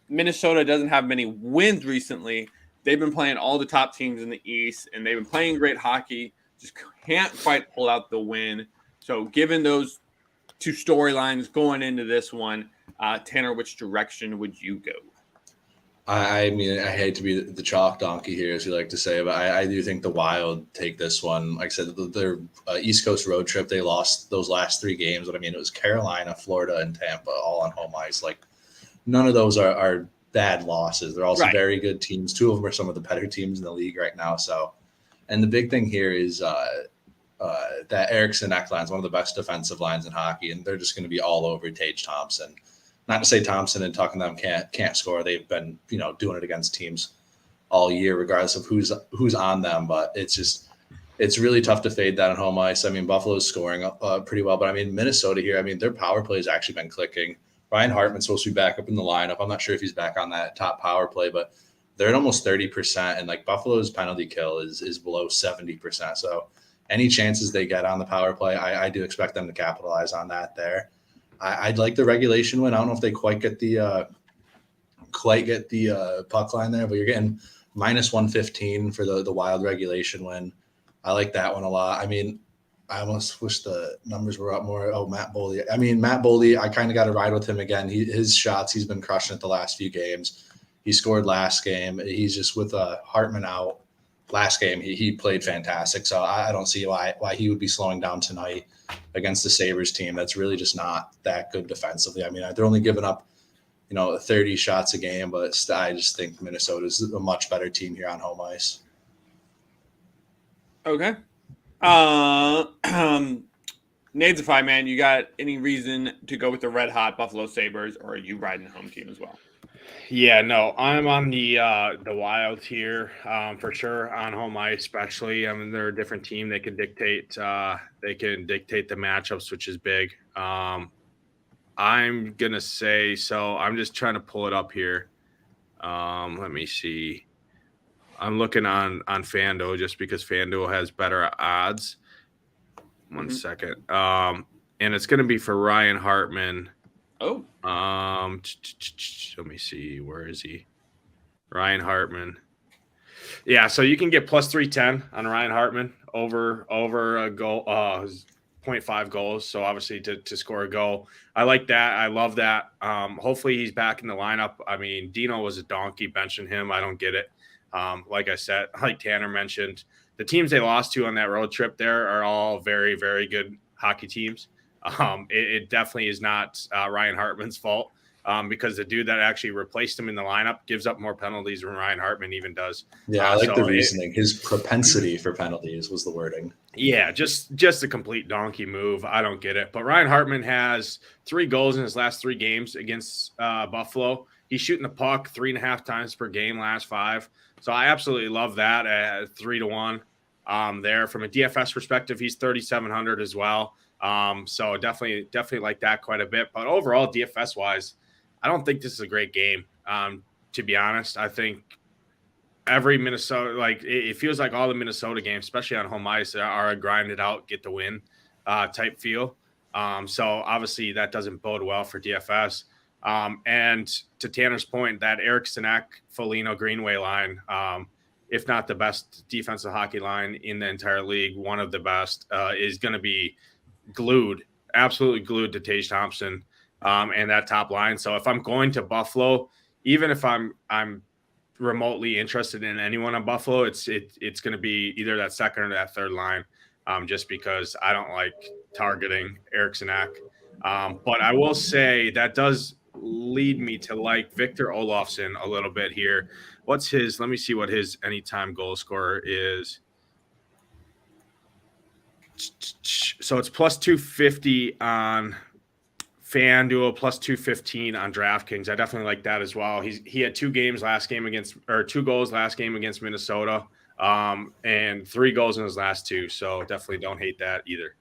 Speaker 1: Minnesota doesn't have many wins recently, they've been playing all the top teams in the East, and they've been playing great hockey. Just can't quite pull out the win. So given those 2 storylines going into this one, Tanner, which direction would you go?
Speaker 2: I mean, I hate to be the chalk donkey here, as you like to say, but I do think the Wild take this one. Like I said, their East Coast road trip, they lost those last 3 games. But I mean, it was Carolina, Florida, and Tampa all on home ice. Like, none of those are bad losses. They're also very good teams. 2 of them are some of the better teams in the league right now. So, and the big thing here is that Eriksson line is one of the best defensive lines in hockey, and they're just going to be all over Tage Thompson. Not to say Thompson and Tuck and them can't score. They've been doing it against teams all year, regardless of who's on them. But it's really tough to fade that on home ice. I mean, Buffalo's scoring pretty well, but I mean Minnesota here. I mean their power play has actually been clicking. Ryan Hartman's supposed to be back up in the lineup. I'm not sure if he's back on that top power play, but they're at almost 30%, and like Buffalo's penalty kill is below 70%. So any chances they get on the power play, I do expect them to capitalize on that there. I'd like the regulation win. I don't know if they quite get the puck line there, but you're getting minus 115 for the Wild regulation win. I like that one a lot. I mean, I almost wish the numbers were up more. Oh, Matt Boldy. I mean, Matt Boldy, I kind of got to ride with him again. His shots, he's been crushing it the last few games. He scored last game. He's just with Hartman out. Last game, he played fantastic. So I don't see why he would be slowing down tonight against the Sabres team. That's really just not that good defensively. I mean, they're only giving up, 30 shots a game, but I just think Minnesota's a much better team here on home ice.
Speaker 1: Okay. Nadesify, man, you got any reason to go with the red hot Buffalo Sabres, or are you riding the home team as well?
Speaker 3: Yeah, no, I'm on the Wild here for sure on home ice, especially. I mean, they're a different team. They can dictate the matchups, which is big. I'm gonna say so. I'm just trying to pull it up here. Let me see. I'm looking on FanDuel just because FanDuel has better odds. One second. And it's gonna be for Ryan Hartman.
Speaker 1: Oh.
Speaker 3: Let me see. Where is he? Ryan Hartman. Yeah, so you can get plus 310 on Ryan Hartman over a goal, 0.5 goals. So obviously to score a goal. I like that. I love that. Hopefully he's back in the lineup. I mean, Dino was a donkey benching him. I don't get it. Like I said, like Tanner mentioned, the teams they lost to on that road trip there are all very, very good hockey teams. It definitely is not Ryan Hartman's fault because the dude that actually replaced him in the lineup gives up more penalties than Ryan Hartman even does.
Speaker 2: Yeah, I like the reasoning. His propensity for penalties was the wording.
Speaker 3: Yeah, just a complete donkey move. I don't get it. But Ryan Hartman has 3 goals in his last 3 games against Buffalo. He's shooting the puck 3.5 times per game last 5. So I absolutely love that at 3-1 there. From a DFS perspective, he's 3,700 as well. So definitely like that quite a bit. But overall, DFS wise, I don't think this is a great game. To be honest, I think every Minnesota, like it feels like all the Minnesota games, especially on home ice, are a grind it out, get the win type feel. So obviously that doesn't bode well for DFS. And to Tanner's point, that Eriksson, Foligno, Greenway line, if not the best defensive hockey line in the entire league, one of the best, is going to be absolutely glued to Tage Thompson and that top line. So if I'm going to Buffalo, even if I'm remotely interested in anyone on Buffalo, it's going to be either that second or that third line, just because I don't like targeting Eriksson. But I will say that does lead me to like Victor Olofsson a little bit here. Let me see what his anytime goal scorer is. So it's plus 250 on FanDuel, plus 215 on DraftKings. I definitely like that as well. He had 2 goals last game against Minnesota, and 3 goals in his last 2. So definitely don't hate that either.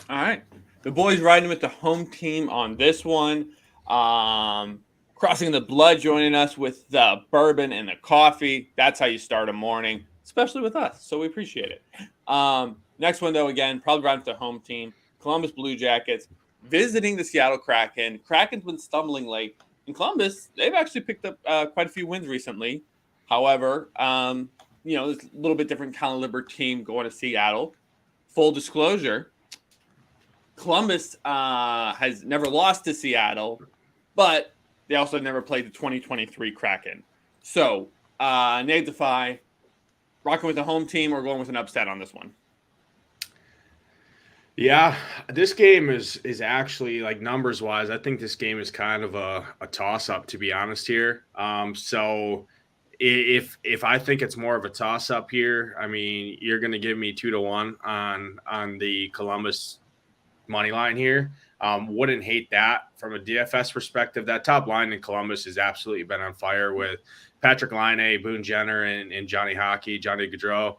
Speaker 1: All right. The boys riding with the home team on this one. Crossing the blood, joining us with the bourbon and the coffee. That's how you start a morning, especially with us. So we appreciate it. Next one, though, again, probably riding with the home team. Columbus Blue Jackets visiting the Seattle Kraken. Kraken's been stumbling late. In Columbus, they've actually picked up quite a few wins recently. However, it's a little bit different caliber team going to Seattle. Full disclosure, Columbus has never lost to Seattle, but they also never played the 2023 Kraken. So, Nate Defy, rocking with the home team or going with an upset on this one?
Speaker 3: Yeah, this game is actually, like, numbers wise, I think this game is kind of a toss up, to be honest here. So if I think it's more of a toss up here, I mean, you're going to give me 2-1 on the Columbus money line here. Wouldn't hate that from a DFS perspective. That top line in Columbus has absolutely been on fire with Patrick Laine, Boone Jenner, and Johnny Gaudreau.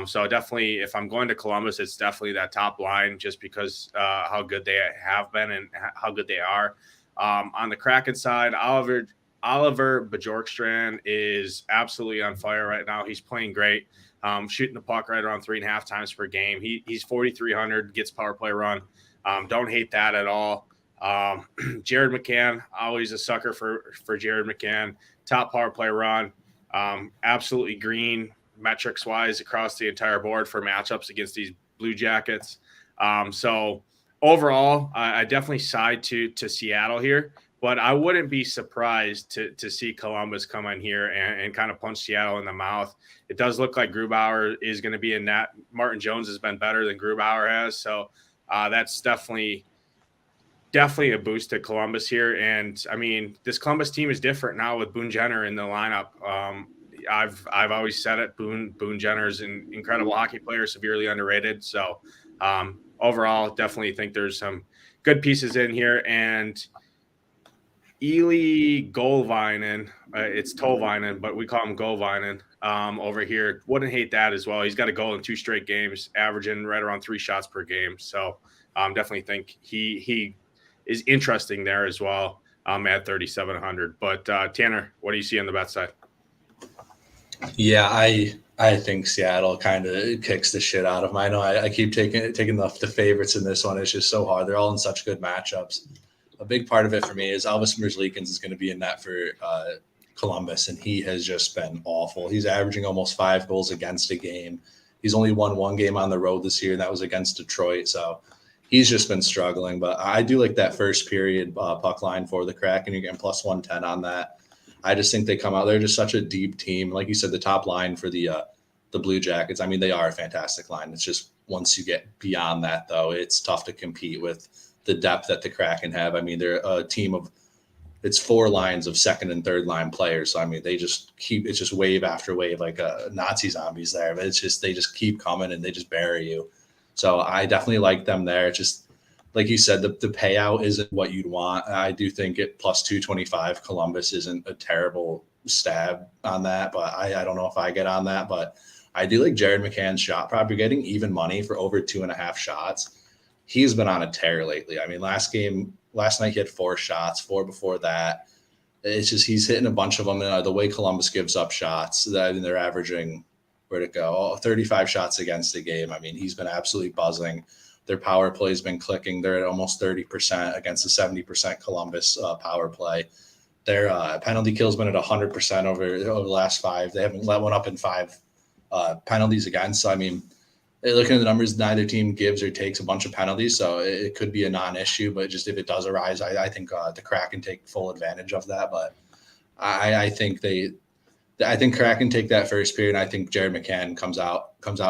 Speaker 3: So definitely, if I'm going to Columbus, it's definitely that top line just because how good they have been and how good they are. On the Kraken side, Oliver Bjorkstrand is absolutely on fire right now. He's playing great, shooting the puck right around 3.5 times per game. He's 4,300, gets power play run. Don't hate that at all. Jared McCann, always a sucker for Jared McCann. Top power play run. Absolutely green metrics wise across the entire board for matchups against these Blue Jackets. So overall, I definitely side to Seattle here, but I wouldn't be surprised to see Columbus come in here and kind of punch Seattle in the mouth. It does look like Grubauer is going to be in that. Martin Jones has been better than Grubauer has. So that's definitely a boost to Columbus here. And I mean, this Columbus team is different now with Boone Jenner in the lineup. I've always said it. Boone Jenner is an incredible hockey player, severely underrated. So overall, definitely think there's some good pieces in here. And Eli Golvainen, it's Tolvainen, but we call him Golvainen over here. Wouldn't hate that as well. He's got a goal in 2 straight games, averaging right around 3 shots per game. So definitely think he is interesting there as well at 3,700. But Tanner, what do you see on the bet side?
Speaker 2: Yeah, I think Seattle kind of kicks the shit out of them. I know I keep taking the favorites in this one. It's just so hard. They're all in such good matchups. A big part of it for me is Elvis Merzlikins is going to be in net for Columbus, and he has just been awful. He's averaging almost 5 goals against a game. He's only won 1 game on the road this year, and that was against Detroit. So he's just been struggling. But I do like that first period puck line for the Kraken. You're getting plus 110 on that. I just think they come out. They're just such a deep team. Like you said, the top line for the Blue Jackets, I mean, they are a fantastic line. It's just once you get beyond that, though, it's tough to compete with the depth that the Kraken have. I mean, they're a team of – it's 4 lines of second and third line players. So, I mean, they just keep – it's just wave after wave like Nazi zombies there. But it's just – they just keep coming and they just bury you. So I definitely like them there. It's just – like you said, the payout isn't what you'd want. I do think at plus 225, Columbus isn't a terrible stab on that, but I don't know if I get on that. But I do like Jared McCann's shot prop. You're getting even money for over 2.5 shots. He's been on a tear lately. I mean, last night he had 4 shots, 4 before that. It's just he's hitting a bunch of them. And the way Columbus gives up shots, they're averaging, where'd it go? 35 shots against a game. I mean, he's been absolutely buzzing. Their power play has been clicking. They're at almost 30% against the 70% Columbus power play. Their penalty kill has been at 100% over the last 5. They haven't let one up in 5 penalties against. So, I mean, looking at the numbers, neither team gives or takes a bunch of penalties. So it could be a non-issue. But just if it does arise, I think the Kraken take full advantage of that. But I think Kraken take that first period. And I think Jared McCann comes out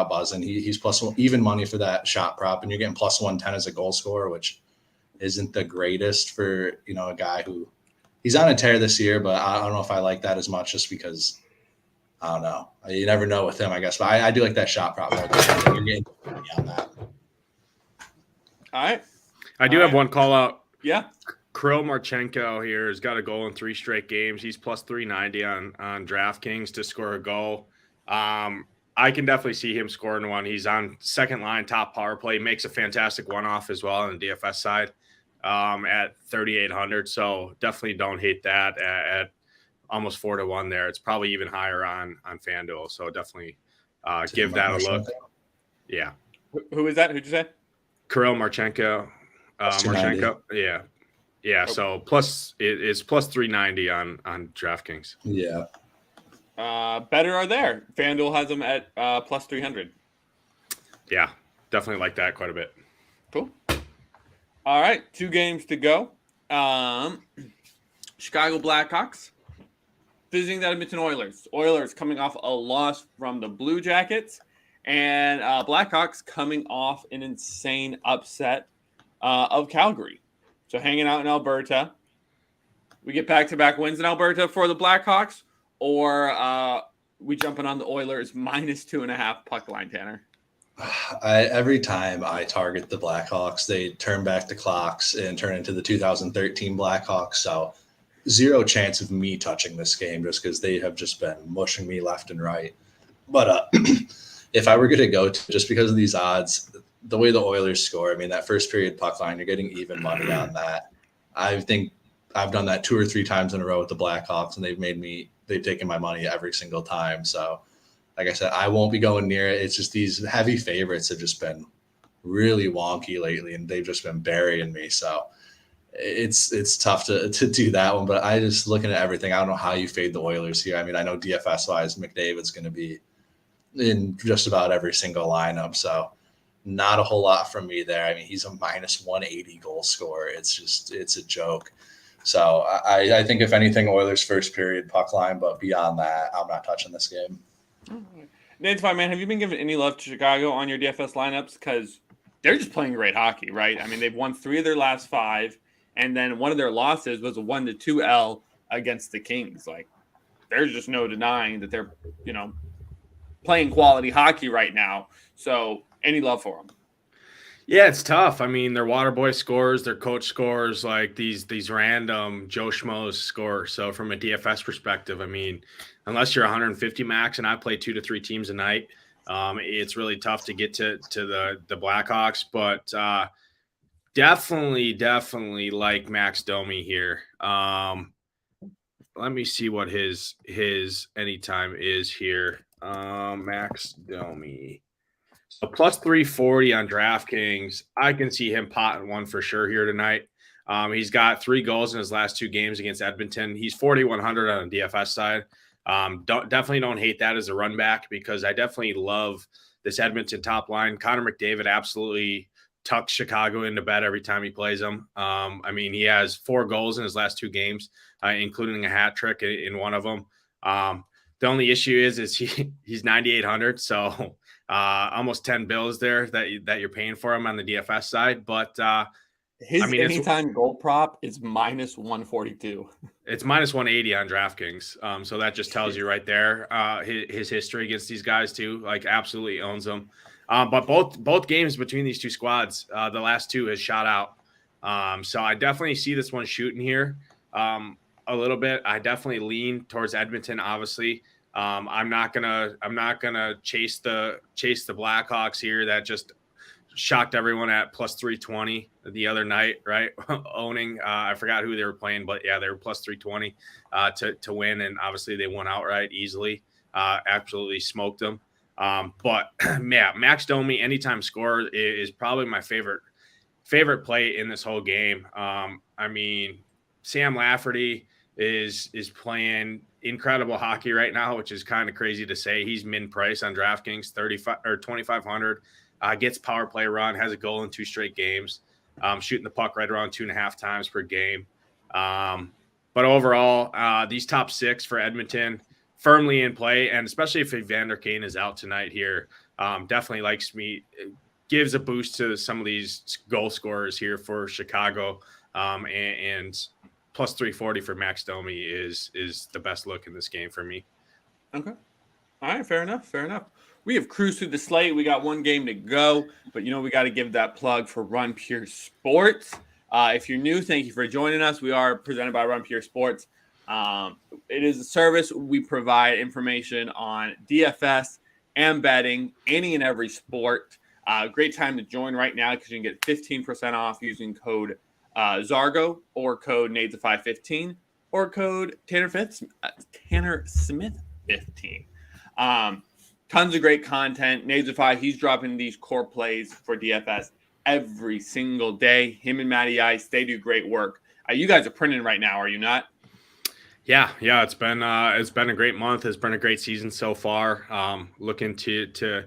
Speaker 2: buzzing. He's plus even money for that shot prop, and you're getting plus 110 as a goal scorer, which isn't the greatest for a guy who he's on a tear this year. But I don't know if I like that as much, just because I don't know. You never know with him, I guess. But I do like that shot prop more. You're getting on that.
Speaker 1: All right.
Speaker 3: I do have one call out.
Speaker 1: Yeah.
Speaker 3: Kirill Marchenko here has got a goal in 3 straight games. He's plus 390 on DraftKings to score a goal. I can definitely see him scoring one. He's on second line, top power play, makes a fantastic one-off as well on the DFS side at 3,800. So definitely don't hate that at almost 4-1 there. It's probably even higher on FanDuel. So definitely give that a look. Yeah.
Speaker 1: Who is that? Who'd you say?
Speaker 3: Kirill Marchenko. Marchenko. Yeah. Yeah.
Speaker 1: Oh.
Speaker 3: So plus it's plus 390 on DraftKings.
Speaker 2: Yeah.
Speaker 1: Better are there. FanDuel has them at plus 300.
Speaker 3: Yeah. Definitely like that quite a bit.
Speaker 1: Cool. All right. 2 games to go. Chicago Blackhawks visiting the Edmonton Oilers. Oilers coming off a loss from the Blue Jackets. And Blackhawks coming off an insane upset of Calgary. So hanging out in Alberta. We get back-to-back wins in Alberta for the Blackhawks, or we jumping on the Oilers minus 2.5 puck line, Tanner?
Speaker 2: Every time I target the Blackhawks, they turn back the clocks and turn into the 2013 Blackhawks. So 0 chance of me touching this game just because they have just been mushing me left and right. But if I were going to go to, just because of these odds, the way the Oilers score, I mean, that first period puck line, you're getting even money on that. I think I've done that 2 or 3 times in a row with the Blackhawks, and they've taken my money every single time. So, like I said, I won't be going near it. It's just these heavy favorites have just been really wonky lately, and they've just been burying me. So it's tough to do that one. But I just looking at everything, I don't know how you fade the Oilers here. I mean, I know DFS wise, McDavid's going to be in just about every single lineup. So not a whole lot from me there. I mean, he's a minus 180 goal scorer. It's a joke. So I think if anything, Oilers first period puck line, but beyond that, I'm not touching this game.
Speaker 1: Nate's fine, man. Have you been giving any love to Chicago on your DFS lineups? Because they're just playing great hockey, right? I mean, they've won 3 of their last 5, and then one of their losses was a 1-2 L against the Kings. Like, there's just no denying that they're, playing quality hockey right now. So any love for them?
Speaker 3: Yeah, it's tough. I mean, their water boy scores, their coach scores, like these random Joe Schmoes score. So from a DFS perspective, I mean, unless you're 150 max and I play 2 to 3 teams a night, it's really tough to get to the Blackhawks. But definitely like Max Domi here. Let me see what his anytime is here. Max Domi. So plus 340 on DraftKings. I can see him potting one for sure here tonight. He's got 3 goals in his last 2 games against Edmonton. He's 4,100 on the DFS side. Definitely don't hate that as a run back because I definitely love this Edmonton top line. Connor McDavid absolutely tucks Chicago into bed every time he plays them. I mean, he has 4 goals in his last 2 games, including a hat trick in one of them. The only issue is he's 9,800, so almost 10 bills there that you're paying for him on the DFS side. But
Speaker 1: his anytime goal prop is minus 142.
Speaker 3: It's minus 180 on DraftKings. So that just tells you right there his history against these guys too. Like absolutely owns them. But both games between these 2 squads, the last 2 has shot out. So I definitely see this one shooting here. A little bit. I definitely lean towards Edmonton. Obviously, I'm not gonna chase the Blackhawks here. That just shocked everyone at plus 320 the other night, right? Owning. I forgot who they were playing, but yeah, they were plus 320 to win, and obviously they won outright easily. Absolutely smoked them. But yeah, Max Domi anytime scorer is probably my favorite play in this whole game. I mean, Sam Lafferty is playing incredible hockey right now, which is kind of crazy to say. He's min price on DraftKings, 35 or 2,500. Gets power play run, has a goal in 2 straight games, shooting the puck right around 2.5 times per game. But overall, these top 6 for Edmonton firmly in play, and especially if Evander Kane is out tonight here, definitely gives a boost to some of these goal scorers here for Chicago, and plus 340 for Max Domi is the best look in this game for me.
Speaker 1: Okay. All right. Fair enough. We have cruised through the slate. We got 1 game to go, but we got to give that plug for Run Pure Sports. If you're new, thank you for joining us. We are presented by Run Pure Sports. It is a service. We provide information on DFS and betting, any and every sport. Great time to join right now because you can get 15% off using code Zargo or code NADESIFY15 or code Tanner Smith 15. Tons of great content. NADESIFY, he's dropping these core plays for DFS every single day. Him and Matty Ice, they do great work. You guys are printing right now, are you not?
Speaker 3: Yeah, it's been a great month. It's been a great season so far. Looking to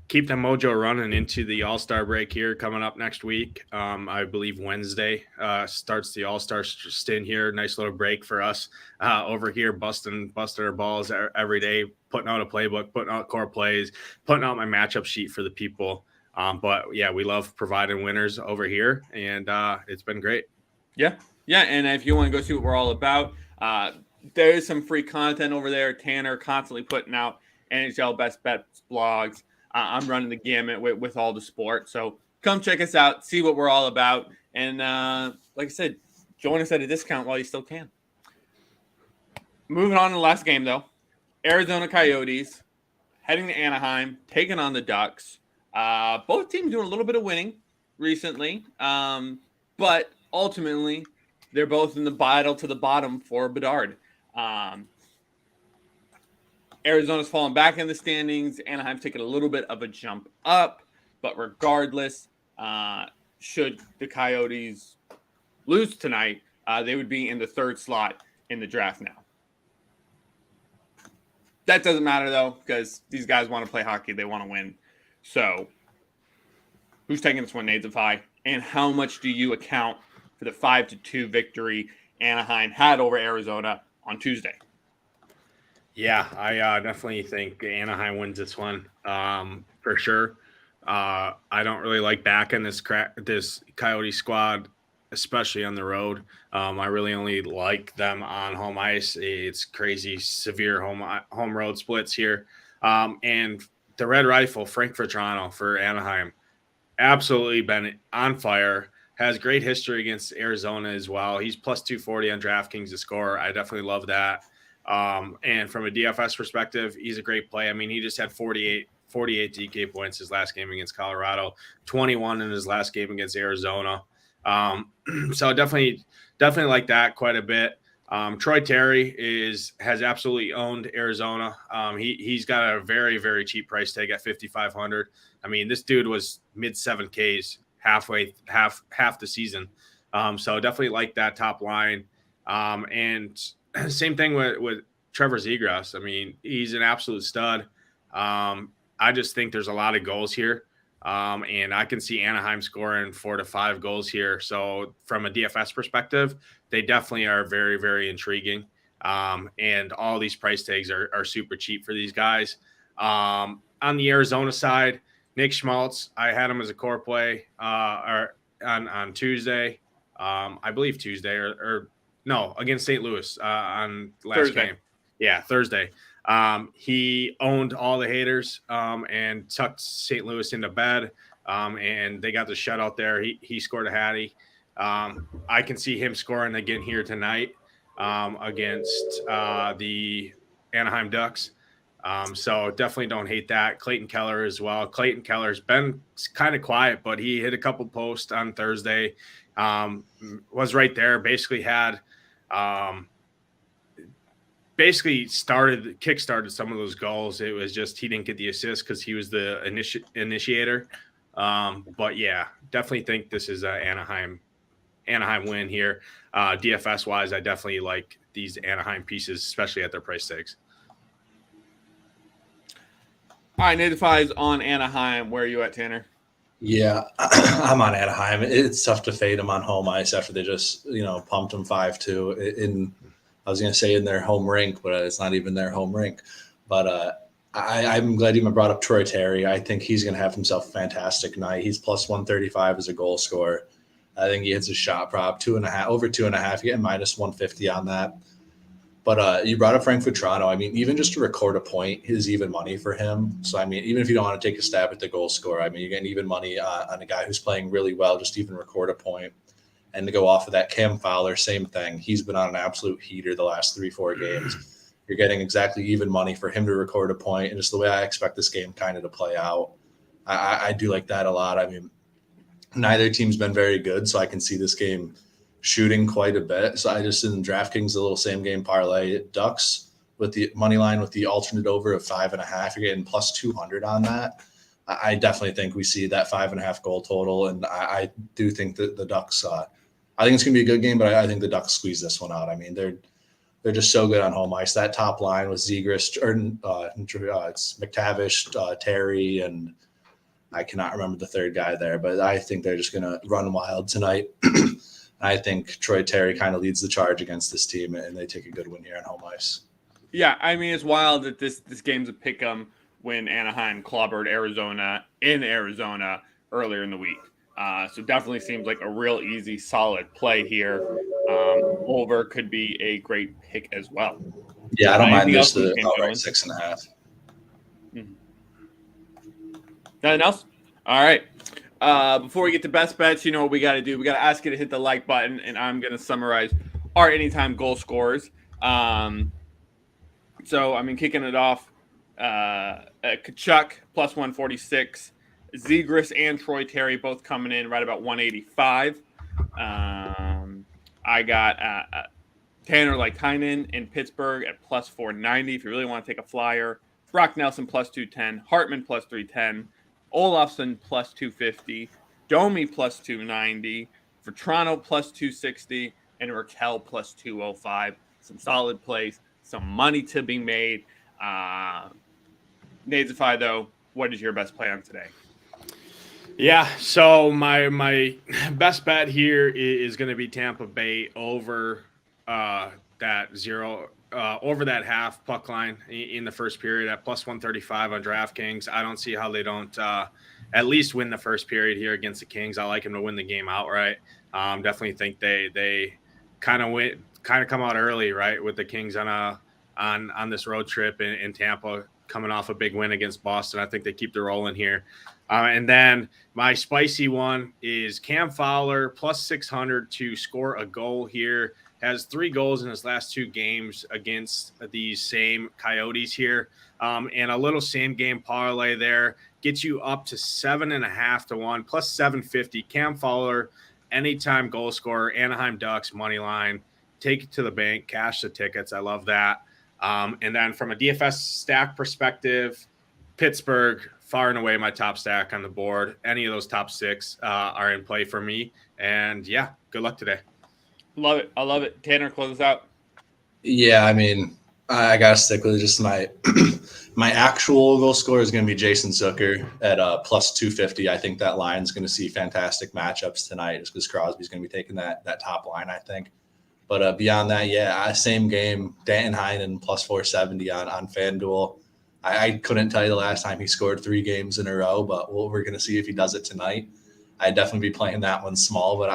Speaker 3: keep the mojo running into the All-Star break here coming up next week. I believe Wednesday starts the All-Star stint here. Nice little break for us over here, busting our balls every day, putting out a playbook, putting out core plays, putting out my matchup sheet for the people. But yeah, we love providing winners over here, and it's been great.
Speaker 1: Yeah. And if you want to go see what we're all about, there is some free content over there. Tanner constantly putting out NHL Best Bets blogs. I'm running the gamut with all the sports. So come check us out, see what we're all about. And like I said, join us at a discount while you still can. Moving on to the last game, though. Arizona Coyotes heading to Anaheim, taking on the Ducks. Both teams doing a little bit of winning recently. But ultimately, they're both in the battle to the bottom for Bedard. Arizona's falling back in the standings. Anaheim's taking a little bit of a jump up. But regardless, should the Coyotes lose tonight, they would be in the third slot in the draft now. That doesn't matter, though, because these guys want to play hockey. They want to win. So who's taking this one, NADESIFY? And how much do you account for the 5-2 victory Anaheim had over Arizona on Tuesday?
Speaker 3: Yeah, I definitely think Anaheim wins this one for sure. I don't really like backing this Coyote squad, especially on the road. I really only like them on home ice. It's crazy, severe home road splits here. And the Red Rifle, Frank Vatrano for Anaheim, absolutely been on fire. Has great history against Arizona as well. He's plus 240 on DraftKings to score. I definitely love that. And from a DFS perspective, he's a great play. I mean, he just had 48 DK points his last game against Colorado, 21 in his last game against Arizona. So definitely like that quite a bit. Troy Terry has absolutely owned Arizona. He's got a very, very cheap price tag at 5,500. I mean, this dude was mid 7Ks half the season. So definitely like that top line. And same thing with Trevor Zegras. I mean, he's an absolute stud. I just think there's a lot of goals here. And I can see Anaheim scoring 4 to 5 goals here. So from a DFS perspective, they definitely are very, very intriguing. And all these price tags are super cheap for these guys. On the Arizona side, Nick Schmaltz, I had him as a core play on Tuesday. I believe Tuesday or no, against St. Louis on last
Speaker 1: Thursday.
Speaker 3: game. Yeah, Thursday. He owned all the haters and tucked St. Louis into bed, and they got the shutout there. He scored a hattie. I can see him scoring again here tonight against the Anaheim Ducks. So definitely don't hate that. Clayton Keller as well. Clayton Keller's been kind of quiet, but he hit a couple posts on Thursday. Was right there. Basically had kickstarted some of those goals. It was just he didn't get the assist because he was the initiator. But yeah, definitely think this is an Anaheim win here. DFS wise, I definitely like these Anaheim pieces, especially at their price tags.
Speaker 1: All right, NADESIFY's on Anaheim. Where are you at, Tanner?
Speaker 2: Yeah, I'm on Anaheim. It's tough to fade them on home ice after they just, pumped them 5-2 I was going to say in their home rink, but it's not even their home rink. But I'm glad you brought up Troy Terry. I think he's going to have himself a fantastic night. He's plus 135 as a goal scorer. I think he hits a shot prop, 2.5, over 2.5. You get minus 150 on that. But you brought up Frank Vatrano. I mean, even just to record a point is even money for him. So, I mean, even if you don't want to take a stab at the goal scorer, I mean, you're getting even money on a guy who's playing really well, just even record a point. And to go off of that, Cam Fowler, same thing. He's been on an absolute heater the last 3-4 games. You're getting exactly even money for him to record a point, and just the way I expect this game kind of to play out. I do like that a lot. I mean, neither team's been very good, so I can see this game shooting quite a bit. So I just in DraftKings a little same game parlay Ducks with the money line with the alternate over of 5.5. You're getting plus 200 on that. I definitely think we see that 5.5 goal total, and I do think that the Ducks. I think it's going to be a good game, but I think the Ducks squeeze this one out. I mean, they're just so good on home ice. That top line with Zegras, it's McTavish, Terry, and I cannot remember the third guy there, but I think they're just going to run wild tonight. I think Troy Terry kind of leads the charge against this team, and they take a good win here on home ice.
Speaker 1: Yeah, I mean, it's wild that this game's a pick-em when Anaheim clobbered Arizona in Arizona earlier in the week. So definitely seems like a real easy, solid play here. Over could be a great pick as well.
Speaker 2: Yeah, I don't mind this. The
Speaker 1: 6.5. Mm-hmm. Nothing else? All right. Before we get to best bets, you know what we got to do. We got to ask you to hit the like button, and I'm going to summarize our anytime goal scorers. So, I mean, kicking it off, Kachuk plus 146. Zegras and Troy Terry both coming in right about 185. I got Tanner Leikainen in Pittsburgh at plus 490 if you really want to take a flyer. Brock Nelson plus 210. Hartman plus 310. Olofsson plus 250. Domi plus 290. Vetrano plus 260. And Raquel plus 205. Some solid plays. Some money to be made. Nadesify, though, what is your best play on today?
Speaker 3: Yeah, so my best bet here is going to be Tampa Bay over that half puck line in the first period at plus 135 on DraftKings. I don't see how they don't at least win the first period here against the Kings. I like them to win the game outright. Definitely think they kind of come out early, right, with the Kings on this road trip in Tampa, coming off a big win against Boston. I think they keep the rolling here. And then my spicy one is Cam Fowler plus 600 to score a goal here. Has 3 goals in his last 2 games against these same Coyotes here. And a little same game parlay there gets you up to 7.5 to 1 plus 750. Cam Fowler, anytime goal scorer, Anaheim Ducks money line. Take it to the bank, cash the tickets. I love that. And then from a DFS stack perspective, Pittsburgh, far and away my top stack on the board. Any of those top 6 are in play for me. And yeah, good luck today.
Speaker 1: Love it. I love it. Tanner, close us out.
Speaker 2: Yeah, I mean, I got to stick with just my my actual goal scorer is going to be Jason Zucker at plus 250. I think that line is going to see fantastic matchups tonight just because Crosby's going to be taking that top line, I think. But beyond that, yeah, same game, Danton Heinen plus 470 on FanDuel. I couldn't tell you the last time he scored 3 games in a row, but we're going to see if he does it tonight. I'd definitely be playing that one small, but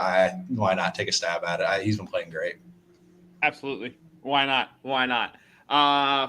Speaker 2: why not take a stab at it? He's been playing great.
Speaker 1: Absolutely. Why not? Why not?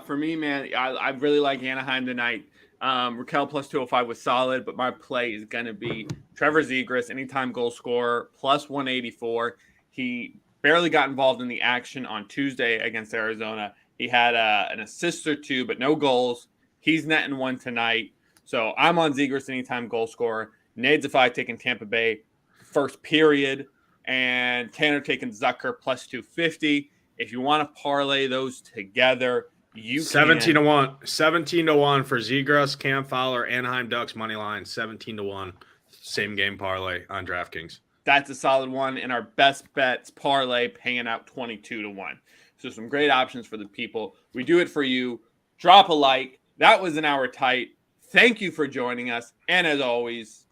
Speaker 1: For me, man, I really like Anaheim tonight. Raquel plus 205 was solid, but my play is going to be Trevor Zegras, anytime goal scorer, plus 184. He barely got involved in the action on Tuesday against Arizona. He had an assist or 2, but no goals. He's netting 1 tonight. So I'm on Zegras, anytime goal scorer. Nadesify taking Tampa Bay first period. And Tanner taking Zucker plus 250. If you want to parlay those together, you
Speaker 3: 17 to 1. 17 to 1 for Zegras, Cam Fowler, Anaheim Ducks money line. 17 to 1. Same game parlay on DraftKings.
Speaker 1: That's a solid one. And our best bets parlay paying out 22 to 1. So some great options for the people. We do it for you. Drop a like. That was an hour tight. Thank you for joining us. And as always,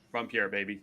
Speaker 1: from Pierre, baby.